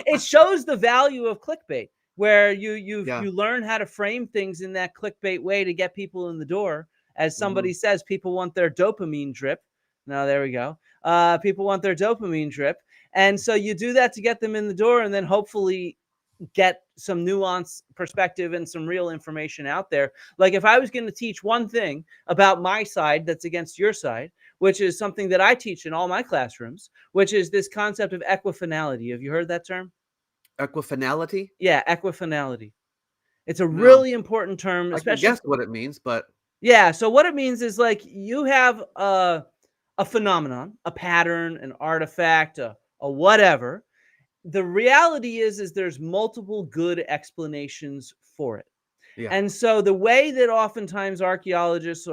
It shows the value of clickbait, where you yeah. learn how to frame things in that clickbait way to get people in the door. As Mhm. somebody says, people want their dopamine drip. Now there we go. People want their dopamine drip, and so you do that to get them in the door, and then hopefully get some nuance, perspective, and some real information out there. Like, if I was going to teach one thing about my side that's against your side, which is something that I teach in all my classrooms, which is this concept of equifinality. Have you heard that term? Equifinality? Yeah, equifinality. It's a No, really important term, I can especially guess what it means, but yeah. So what it means is, like, you have a phenomenon, a pattern, an artifact, a whatever. The reality is there's multiple good explanations for it. yeah. And so the way that oftentimes archaeologists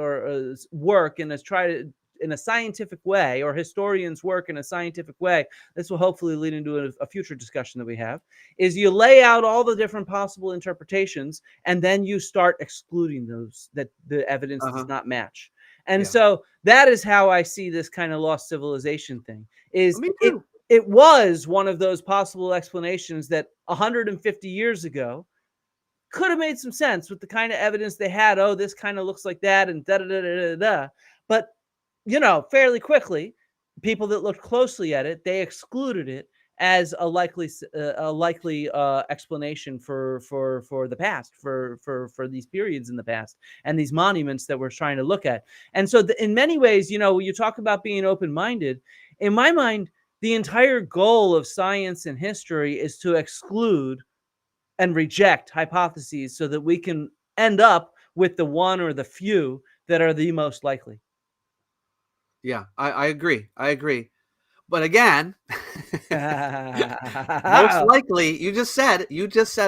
work and is try to in a scientific way, or historians work in a scientific way, this will hopefully lead into a future discussion that we have, is you lay out all the different possible interpretations, and then you start excluding those that the evidence does not match. And so that is how I see this kind of lost civilization thing. Is Me too. it was one of those possible explanations that 150 years ago could have made some sense with the kind of evidence they had. Oh, this kind of looks like that, and da da da da da. But fairly quickly, people that looked closely at it, they excluded it as a likely explanation for the past, for these periods in the past and these monuments that we're trying to look at. And so, in many ways, you talk about being open-minded. In my mind, the entire goal of science and history is to exclude and reject hypotheses so that we can end up with the one or the few that are the most likely. Yeah, I agree. But again, most likely, you just said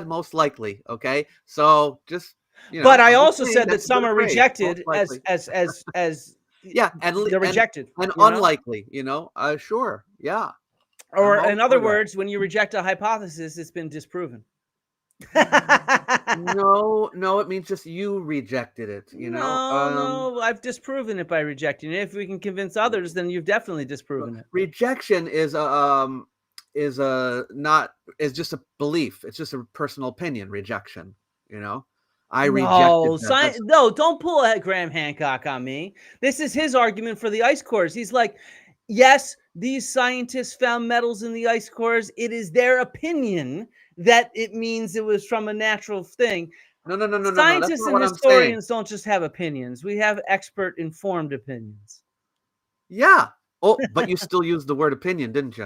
most likely. Okay, so just But I also said that some are rejected as and they're rejected and unlikely. Sure, yeah. Or in other words, when you reject a hypothesis, it's been disproven. No, it means just you rejected it. No, I've disproven it by rejecting it. If we can convince others, then you've definitely disproven it. Rejection is just a belief. It's just a personal opinion. Rejection, I rejected that. No, don't pull a Graham Hancock on me. This is his argument for the ice cores. He's like, yes, these scientists found metals in the ice cores. It is their opinion that it means it was from a natural thing. No. Scientists and historians don't just have opinions. We have expert informed opinions. Yeah. Oh, but you still used the word opinion, didn't you?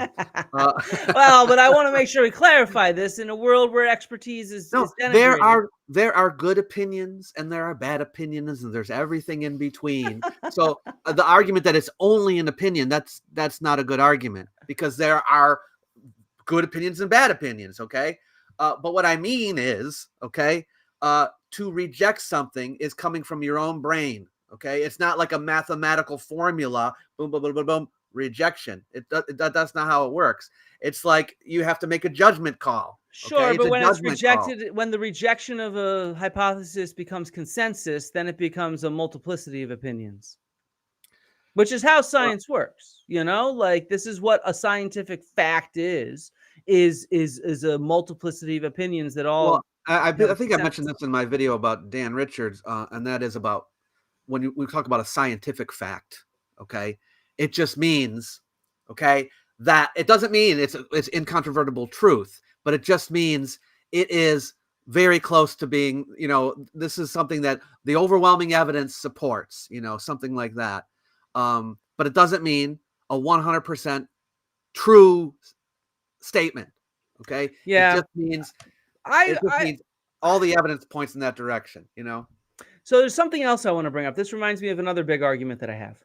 Well, but I want to make sure we clarify this in a world where expertise is denigrated. There are good opinions and there are bad opinions and there's everything in between. So the argument that it's only an opinion, that's not a good argument, because there are good opinions and bad opinions. Okay. But what I mean is, to reject something is coming from your own brain. Okay, it's not like a mathematical formula. Boom, boom, boom, boom, boom. Rejection. That's not how it works. It's like you have to make a judgment call. Sure, but when it's rejected, when the rejection of a hypothesis becomes consensus, then it becomes a multiplicity of opinions, which is how science works. Like, this is what a scientific fact is a multiplicity of opinions that all. Well, I think I mentioned this in my video about Dan Richards, and that is about when we talk about a scientific fact. Okay, it just means that it doesn't mean it's incontrovertible truth, but it just means it is very close to being, this is something that the overwhelming evidence supports, something like that. But it doesn't mean a 100% true statement. Okay. Yeah. It just means means all the evidence points in that direction, So there's something else I want to bring up. This reminds me of another big argument that I have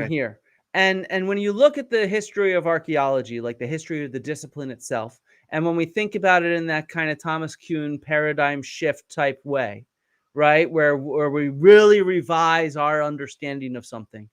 here. And when you look at the history of archaeology, like the history of the discipline itself, and when we think about it in that kind of Thomas Kuhn paradigm shift type way, right, where we really revise our understanding of something,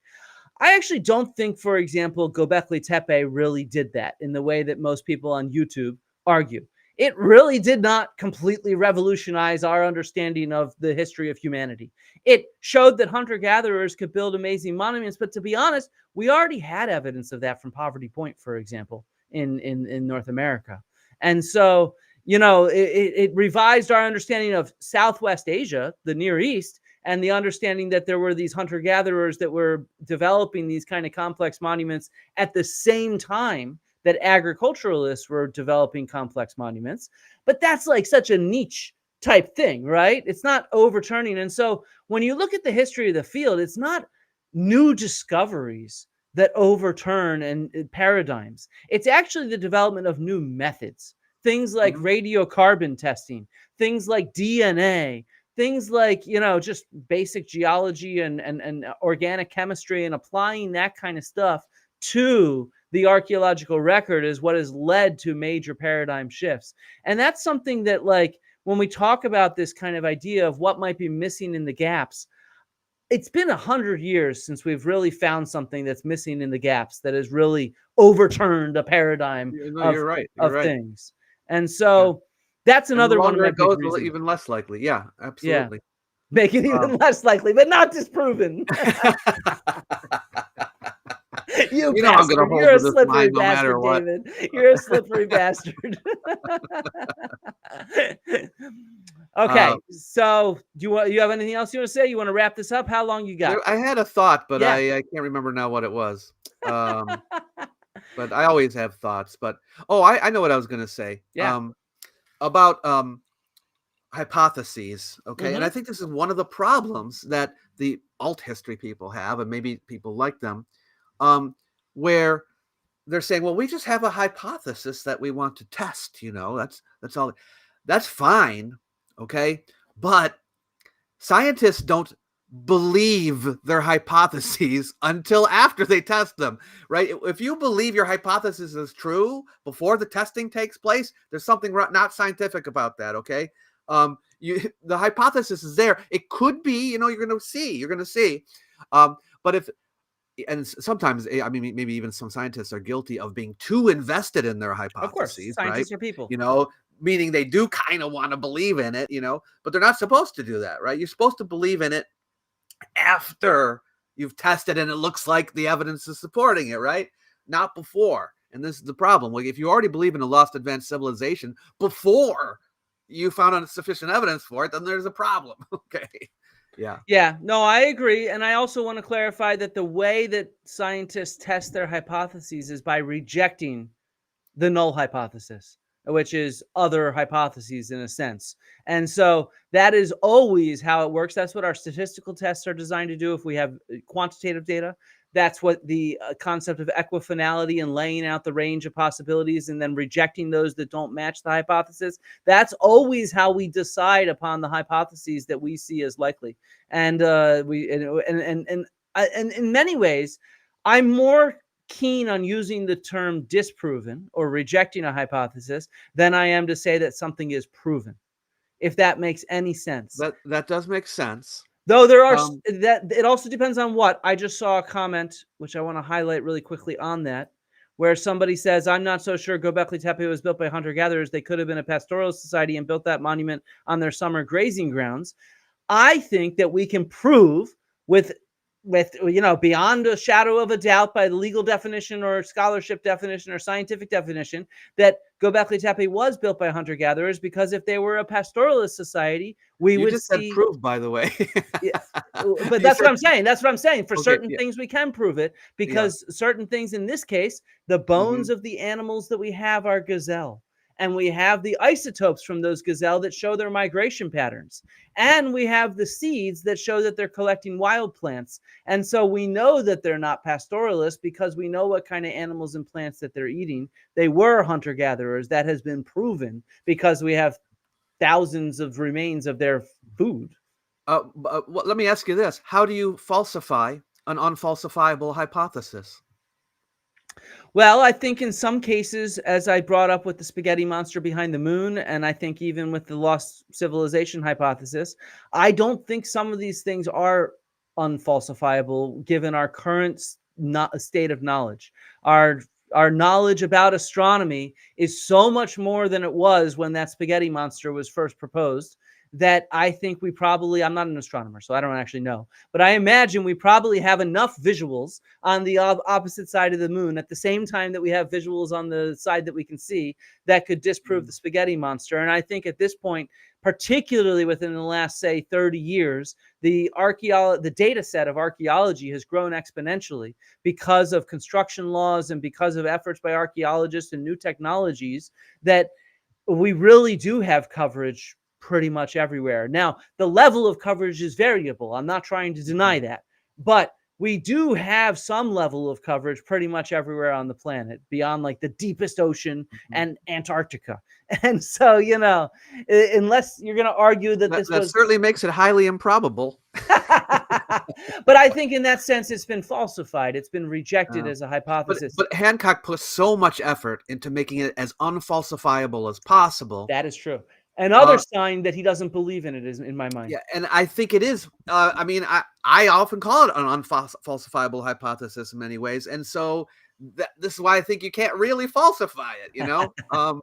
I actually don't think, for example, Göbekli Tepe really did that in the way that most people on YouTube argue. It really did not completely revolutionize our understanding of the history of humanity. It showed that hunter-gatherers could build amazing monuments, but to be honest, we already had evidence of that from Poverty Point, for example, in North America. And so, it revised our understanding of Southwest Asia, the Near East, and the understanding that there were these hunter-gatherers that were developing these kind of complex monuments at the same time that agriculturalists were developing complex monuments. But that's like such a niche type thing, right? It's not overturning. And so when you look at the history of the field, it's not new discoveries that overturn and paradigms. It's actually the development of new methods, things like radiocarbon testing, things like DNA, things like, just basic geology and organic chemistry, and applying that kind of stuff to the archaeological record is what has led to major paradigm shifts. And that's something that, like, when we talk about this kind of idea of what might be missing in the gaps, it's been 100 years since we've really found something that's missing in the gaps that has really overturned a paradigm No, of you're right. You're of right. things. And so that's And the another one of longer my it big goes, reasons. even less likely. Yeah, Yeah. absolutely. Make it even less likely, but not disproven. You You know I'm gonna bastard. hold You're a to this slippery line no matter bastard, what. David. You're a slippery bastard. Okay, so do you have anything else you want to say? You want to wrap this up? How long you got? I had a thought, but Yeah. I can't remember now what it was. But I always have thoughts. But I know what I was gonna say. Yeah. About hypotheses. Okay, and I Mhm. think this is one of the problems that the alt history people have, and maybe people like them, where they're saying, well, we just have a hypothesis that we want to test, that's all. That's fine, okay? But scientists don't believe their hypotheses until after they test them, right? If you believe your hypothesis is true before the testing takes place, there's something not scientific about that, okay? The hypothesis is there. It could be, you're going to see. But and sometimes, I mean, maybe even some scientists are guilty of being too invested in their Of course, hypotheses, right? scientists are people. Meaning they do kind of want to believe in it, but they're not supposed to do that, right? You're supposed to believe in it after you've tested and it looks like the evidence is supporting it, right? Not before. And this is the problem. Like, if you already believe in a lost advanced civilization before you found sufficient evidence for it, then there's a problem. Okay. Yeah. Yeah, no, I agree. And I also want to clarify that the way that scientists test their hypotheses is by rejecting the null hypothesis, which is other hypotheses in a sense. And so that is always how it works. That's what our statistical tests are designed to do. If we have quantitative data, that's what the concept of equifinality and laying out the range of possibilities and then rejecting those that don't match the hypothesis. That's always how we decide upon the hypotheses that we see as likely. And in many ways, I'm more keen on using the term disproven or rejecting a hypothesis than I am to say that something is proven, if that makes any sense. That does make sense. Though there are that it also depends on what. I just saw a comment which I want to highlight really quickly on that, where somebody says, I'm not so sure Göbekli Tepe was built by hunter-gatherers. They could have been a pastoral society and built that monument on their summer grazing grounds. I think that we can prove with beyond a shadow of a doubt by the legal definition or scholarship definition or scientific definition that Göbekli Tepe was built by hunter-gatherers, because if they were a pastoralist society, You would just see. said prove, by the way. Yeah, but that's what I'm saying. That's what I'm saying. For Okay, certain yeah. things, we can prove it, because certain things, in this case, the bones of the animals that we have are gazelle. And we have the isotopes from those gazelle that show their migration patterns. And we have the seeds that show that they're collecting wild plants. And so we know that they're not pastoralists because we know what kind of animals and plants that they're eating. They were hunter-gatherers. That has been proven because we have thousands of remains of their food. Let me ask you this. How do you falsify an unfalsifiable hypothesis? Well, I think in some cases, as I brought up with the spaghetti monster behind the moon, and I think even with the lost civilization hypothesis, I don't think some of these things are unfalsifiable given our current state of knowledge. Our knowledge about astronomy is so much more than it was when that spaghetti monster was first proposed, that I think we probably, I'm not an astronomer, so I don't actually know, but I imagine we probably have enough visuals on the opposite side of the moon at the same time that we have visuals on the side that we can see that could disprove the spaghetti monster. And I think at this point, particularly within the last, say, 30 years, the data set of archaeology has grown exponentially because of construction laws and because of efforts by archaeologists and new technologies, that we really do have coverage pretty much everywhere. Now, the level of coverage is variable. I'm not trying to deny that, but we do have some level of coverage pretty much everywhere on the planet, beyond like the deepest ocean and Antarctica. And so, unless you're going to argue that this was certainly makes it highly improbable. But I think in that sense, it's been falsified. It's been rejected as a hypothesis. But Hancock put so much effort into making it as unfalsifiable as possible. That is true. Another sign that he doesn't believe in it is in my mind. Yeah, and I think it is. I mean, I often call it an unfalsifiable hypothesis in many ways, and so this is why I think you can't really falsify it. You know.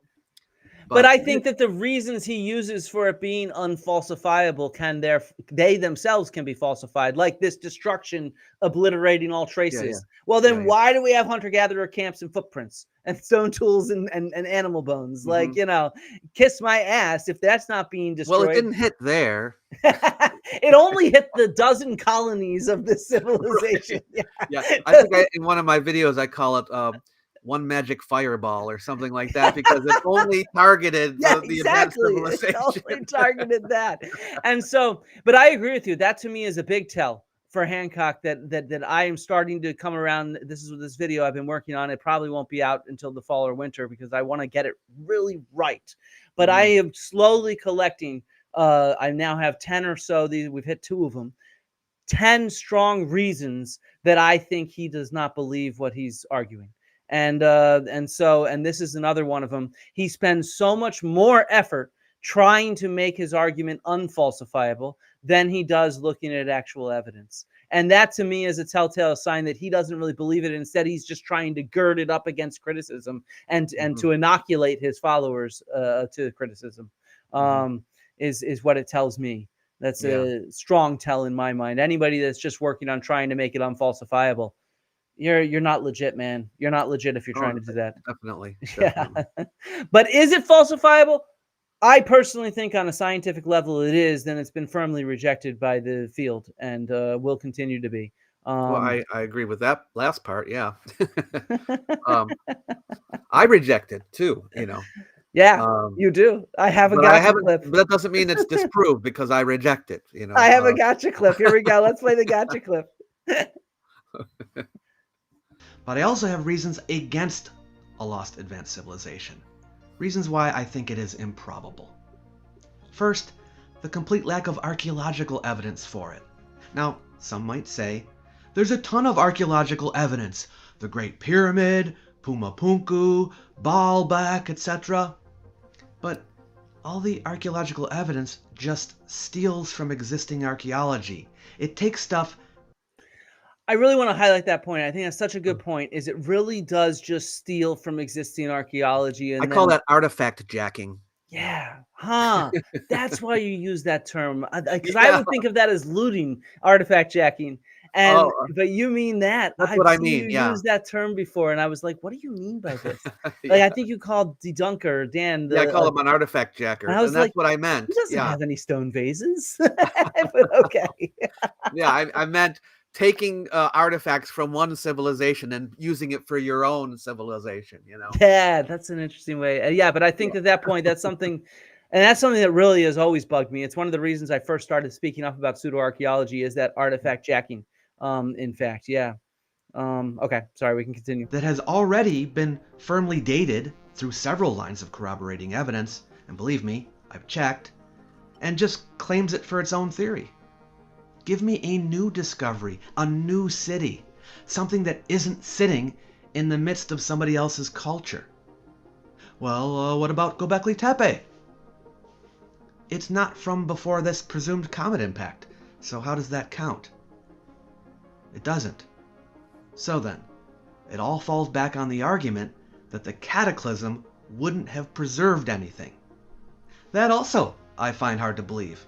But I think that the reasons he uses for it being unfalsifiable they themselves can be falsified, like this destruction obliterating all traces. Well, then why do we have hunter-gatherer camps and footprints and stone tools and animal bones? Like, you know, kiss my ass if that's not being destroyed. Well, it didn't hit there. It only hit the dozen colonies of this civilization. Right. Yeah. I think in one of my videos I call it one magic fireball or something like that, because it only targeted the advanced civilization. It only targeted that. And so, but I agree with you. That to me is a big tell for Hancock that I am starting to come around. This is this video I've been working on. It probably won't be out until the fall or winter because I want to get it really right. But I am slowly collecting. I now have 10 or so. We've hit 2 of them. 10 strong reasons that I think he does not believe what he's arguing. And this is another one of them. He spends so much more effort trying to make his argument unfalsifiable than he does looking at actual evidence. And that to me is a telltale sign that he doesn't really believe it. Instead, he's just trying to gird it up against criticism and to inoculate his followers to criticism, is what it tells me. That's a strong tell in my mind. Anybody that's just working on trying to make it unfalsifiable, you're not legit, man. You're not legit if you're trying to do that. Definitely. Yeah. But is it falsifiable? I personally think on a scientific level it is. Then it's been firmly rejected by the field and will continue to be. Well, I agree with that last part. Yeah. I reject it too, you know. Yeah, you do. I have a gotcha clip. But that doesn't mean it's disproved because I reject it, you know. I have a gotcha clip. Here we go. Let's play the gotcha clip. But I also have reasons against a lost advanced civilization. Reasons why I think it is improbable. First, the complete lack of archaeological evidence for it. Now, some might say, there's a ton of archaeological evidence. The Great Pyramid, Pumapunku, Baalbek, etc. But all the archaeological evidence just steals from existing archaeology. It takes stuff. I really want to highlight that point. I think that's such a good point. Is it really does just steal from existing archaeology? And I call that artifact jacking. Yeah, that's why you use that term. Because I would think of that as looting, artifact jacking. And but you mean that? That's what I mean. You used that term before, and I was like, "What do you mean by this?" Like, I think you called Dunker Dan. I call him an artifact jacker, and that's what I meant. He doesn't have any stone vases, but okay. Yeah, I meant taking artifacts from one civilization and using it for your own civilization, you know. Yeah, that's an interesting way. Yeah, but I think at that point, that's something, and that's something that really has always bugged me. It's one of the reasons I first started speaking up about pseudo-archaeology is that artifact jacking. In fact, yeah. Okay, sorry, we can continue. That has already been firmly dated through several lines of corroborating evidence, and believe me, I've checked, and just claims it for its own theory. Give me a new discovery, a new city, something that isn't sitting in the midst of somebody else's culture. Well, what about Göbekli Tepe? It's not from before this presumed comet impact, so how does that count? It doesn't. So then, it all falls back on the argument that the cataclysm wouldn't have preserved anything. That also I find hard to believe.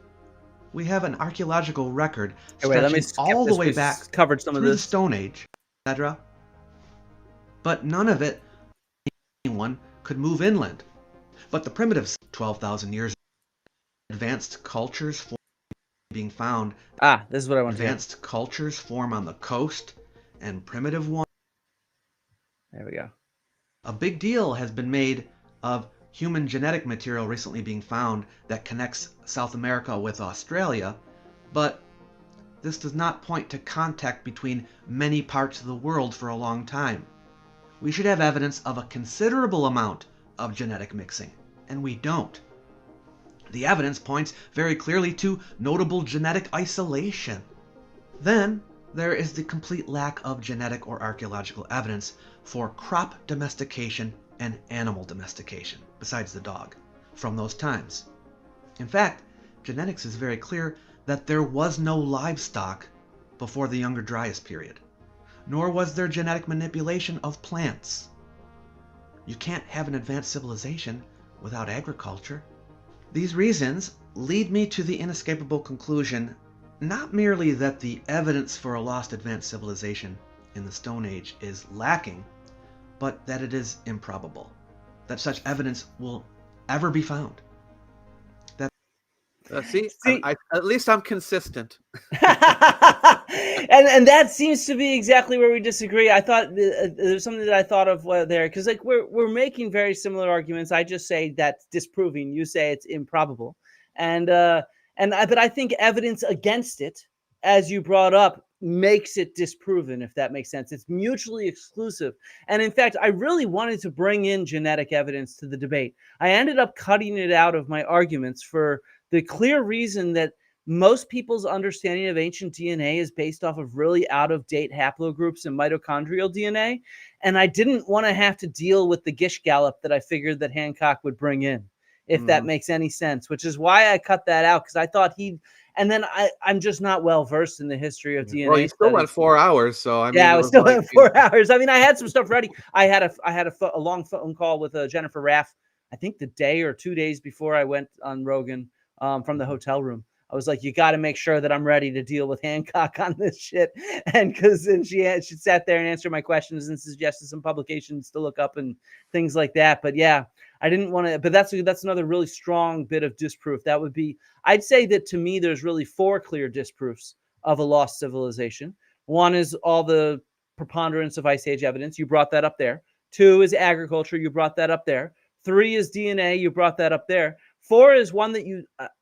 We have an archaeological record stretching all the way back through the Stone Age, etc. But none of it anyone could move inland. But the primitives, 12,000 years, advanced cultures being found. This is what I want to hear. Advanced cultures form on the coast, and primitive ones. There we go. A big deal has been made of human genetic material recently being found that connects South America with Australia, but this does not point to contact between many parts of the world for a long time. We should have evidence of a considerable amount of genetic mixing, and we don't. The evidence points very clearly to notable genetic isolation. Then there is the complete lack of genetic or archaeological evidence for crop domestication and animal domestication, besides the dog, from those times. In fact, genetics is very clear that there was no livestock before the Younger Dryas period, nor was there genetic manipulation of plants. You can't have an advanced civilization without agriculture. These reasons lead me to the inescapable conclusion not merely that the evidence for a lost advanced civilization in the Stone Age is lacking, but that it is improbable that such evidence will ever be found. See, See- at least I'm consistent. and that seems to be exactly where we disagree. I thought there's something that I thought of there, because like we're making very similar arguments. I just say that's disproving. You say it's improbable, but I think evidence against it, as you brought up, makes it disproven, if that makes sense. It's mutually exclusive. And in fact, I really wanted to bring in genetic evidence to the debate. I ended up cutting it out of my arguments for the clear reason that most people's understanding of ancient DNA is based off of really out-of-date haplogroups and mitochondrial DNA. And I didn't want to have to deal with the Gish Gallop that I figured that Hancock would bring in, if that makes any sense, which is why I cut that out, because I thought and then I'm just not well versed in the history of DNA. Well, you still went 4 hours, so I mean, yeah, I it was still like, at 4 hours. I mean, I had some stuff ready. I had a long phone call with Jennifer Raff, I think the day or 2 days before I went on Rogan, from the hotel room. I was like, you got to make sure that I'm ready to deal with Hancock on this shit. And she sat there and answered my questions and suggested some publications to look up and things like that. But yeah, I didn't want to, but that's another really strong bit of disproof. That would be, I'd say that to me, there's really 4 clear disproofs of a lost civilization. One is all the preponderance of Ice Age evidence. You brought that up there. 2 is agriculture. You brought that up there. 3 is DNA. You brought that up there. 4 is one that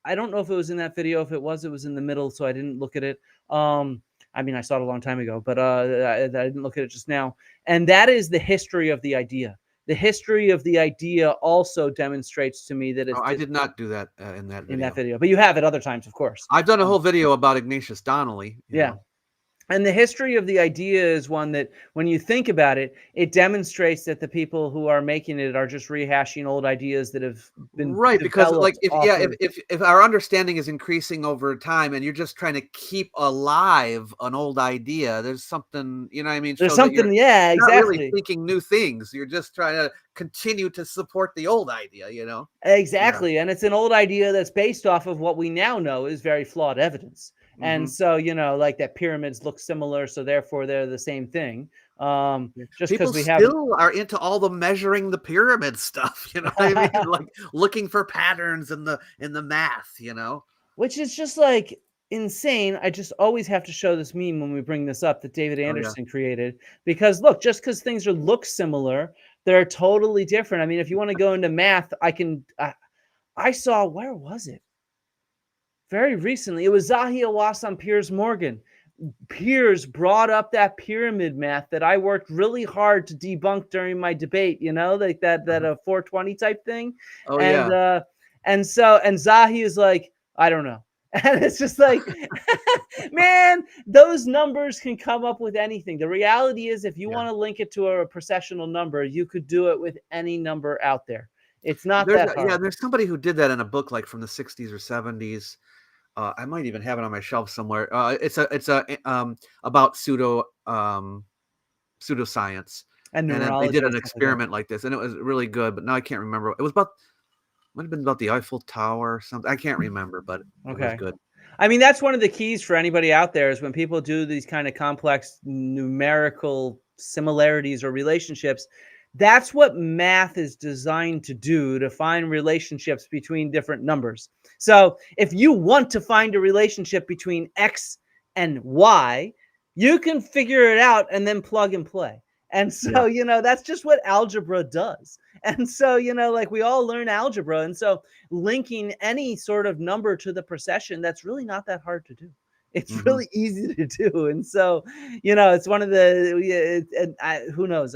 I don't know if it was in that video. If it was in the middle, so I didn't look at it. I mean, I saw it a long time ago, but I didn't look at it just now. And that is the history of the idea. The history of the idea also demonstrates to me that it's. I did not do that in that video. In that video, but you have it other times, of course. I've done a whole video about Ignatius Donnelly. Yeah. know. And the history of the idea is one that, when you think about it, it demonstrates that the people who are making it are just rehashing old ideas that have been right, because like developed if our understanding is increasing over time and you're just trying to keep alive an old idea, there's something, you know what I mean? There's So that something, you're yeah, not exactly. really thinking new things. You're just trying to continue to support the old idea, you know? Exactly. And it's an old idea that's based off of what we now know is very flawed evidence. And so, you know, like that pyramids look similar, so therefore they're the same thing. Just People because we have still are into all the measuring the pyramid stuff, you know what I mean? Like looking for patterns in the math, you know? which is just like insane. I just always have to show this meme when we bring this up that David Anderson created, because look, just because things look similar, they're totally different. I mean, if you want to go into math, I saw, where was it? Very recently, it was Zahi Hawass Piers Morgan. Piers brought up that pyramid math that I worked really hard to debunk during my debate, you know, like that 420 type thing. Oh, and yeah. and Zahi is like, I don't know. And it's just like, man, those numbers can come up with anything. The reality is, if you want to link it to a processional number, you could do it with any number out there. It's not that hard. Yeah, there's somebody who did that in a book like from the 60s or 70s. I might even have it on my shelf somewhere. It's about pseudoscience, and they did an experiment like this, and it was really good. But now I can't remember. It was might have been about the Eiffel Tower or something. I can't remember, but it was good. I mean, that's one of the keys for anybody out there is when people do these kind of complex numerical similarities or relationships. That's what math is designed to do, to find relationships between different numbers. So if you want to find a relationship between X and Y, you can figure it out and then plug and play. And so, you know, that's just what algebra does. And so, you know, like we all learn algebra. And so linking any sort of number to the procession, that's really not that hard to do. It's really easy to do. And so, you know, it's one of the, who knows?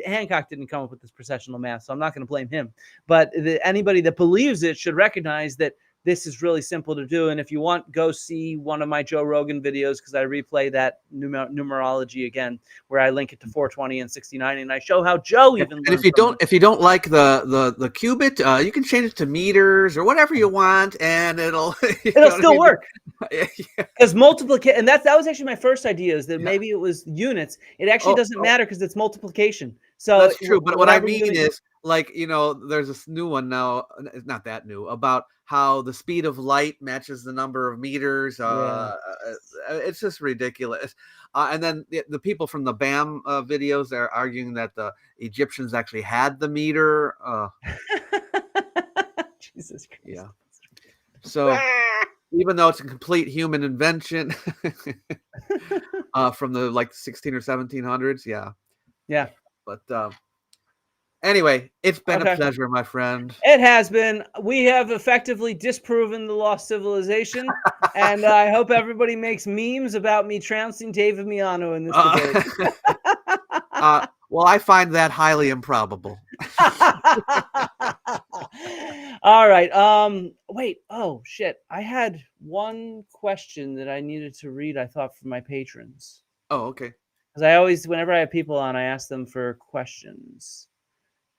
Hancock didn't come up with this processional math, so I'm not going to blame him. But anybody that believes it should recognize that this is really simple to do. And if you want, go see one of my Joe Rogan videos, because I replay that numerology again, where I link it to 420 and 69, and I show how Joe even. And if you don't like the cubit, you can change it to meters or whatever you want, and it'll still work. Because multiplication, and that was actually my first idea, is that maybe it was units. It actually doesn't matter because it's multiplication. So that's true. But what I mean is, like, there's this new one now. It's not that new, about how the speed of light matches the number of meters. It's just ridiculous. And then the people from the BAM videos are arguing that the Egyptians actually had the meter. Jesus Christ. Yeah. So even though it's a complete human invention from the 16 or 1700s, yeah. But anyway, it's been a pleasure, my friend. It has been. We have effectively disproven the lost civilization, and I hope everybody makes memes about me trouncing David Miano in this debate. Well, I find that highly improbable. All right. Wait. Oh, shit. I had one question that I needed to read, I thought, from my patrons. Oh, okay. Because I always, whenever I have people on, I ask them for questions.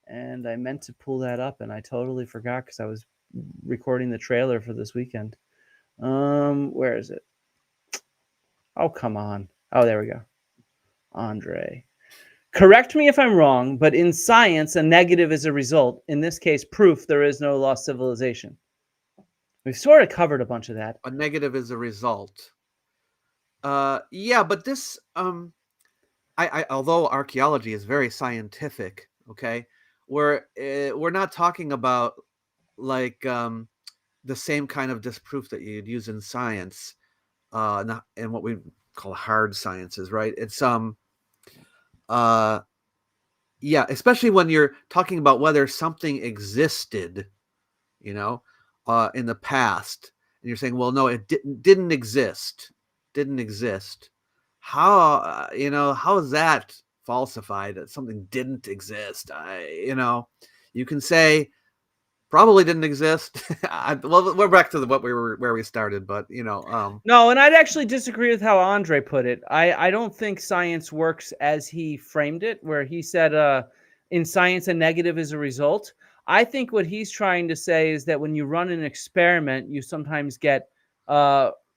And I meant to pull that up, and I totally forgot because I was recording the trailer for this weekend. Where is it? Oh, come on. Oh, there we go. Andre. Correct me if I'm wrong, but in science, a negative is a result. In this case, proof there is no lost civilization. We've sort of covered a bunch of that. A negative is a result. Yeah, but this, I although archaeology is very scientific, okay, we're not talking about the same kind of disproof that you'd use in science, not in what we call hard sciences, right? It's yeah, especially when you're talking about whether something existed, in the past, and you're saying, well, no, it didn't exist. How how is that falsified, that something didn't exist? You can say probably didn't exist. Well, we're back to where we started, but no, and I'd actually disagree with how Andre put it. I don't think science works as he framed it, where he said in science a negative is a result. I think what he's trying to say is that when you run an experiment, you sometimes get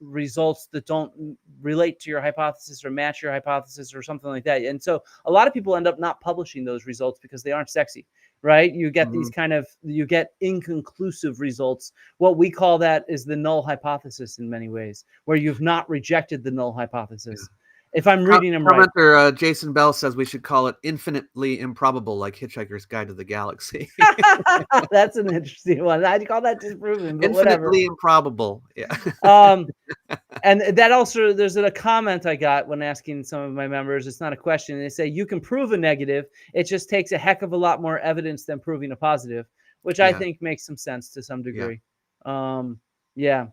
results that don't relate to your hypothesis or match your hypothesis or something like that. And so a lot of people end up not publishing those results because they aren't sexy, right? You get these you get inconclusive results. What we call that is the null hypothesis in many ways, where you've not rejected the null hypothesis. Yeah. If I'm reading them right. Commenter Jason Bell says we should call it infinitely improbable, like Hitchhiker's Guide to the Galaxy. That's an interesting one. I'd call that disproven, but infinitely whatever. Improbable. Yeah. And that also, there's a comment I got when asking some of my members. It's not a question. They say you can prove a negative. It just takes a heck of a lot more evidence than proving a positive, which I think makes some sense to some degree. Yeah.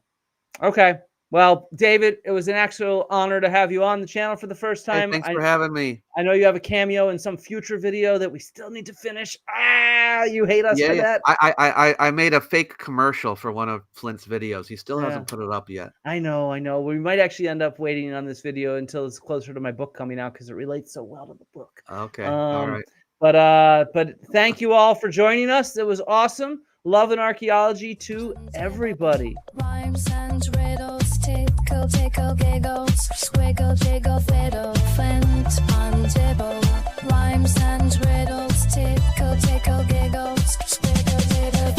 Okay. Well, David, it was an actual honor to have you on the channel for the first time. Hey, thanks for having me. I know you have a cameo in some future video that we still need to finish. You hate us for that? I made a fake commercial for one of Flint's videos. He still hasn't put it up yet. I know. We might actually end up waiting on this video until it's closer to my book coming out because it relates so well to the book. Okay. All right. But thank you all for joining us. It was awesome. Love and archaeology to everybody. Rhymes and riddles, tickle, giggles, squiggle, jiggle, fiddle, Flint on Dibble. Rhymes and riddles, tickle, giggles, squiggle, jiggle,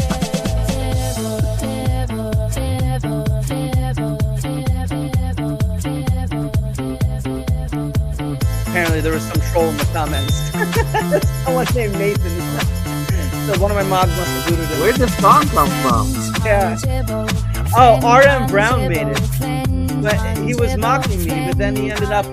Apparently there was some troll in the comments. Someone named Nathan. So one of my mods must have booted it. Where'd this song come from? Yeah. Oh, R.M. Brown made it. But he was mocking me, but then he ended up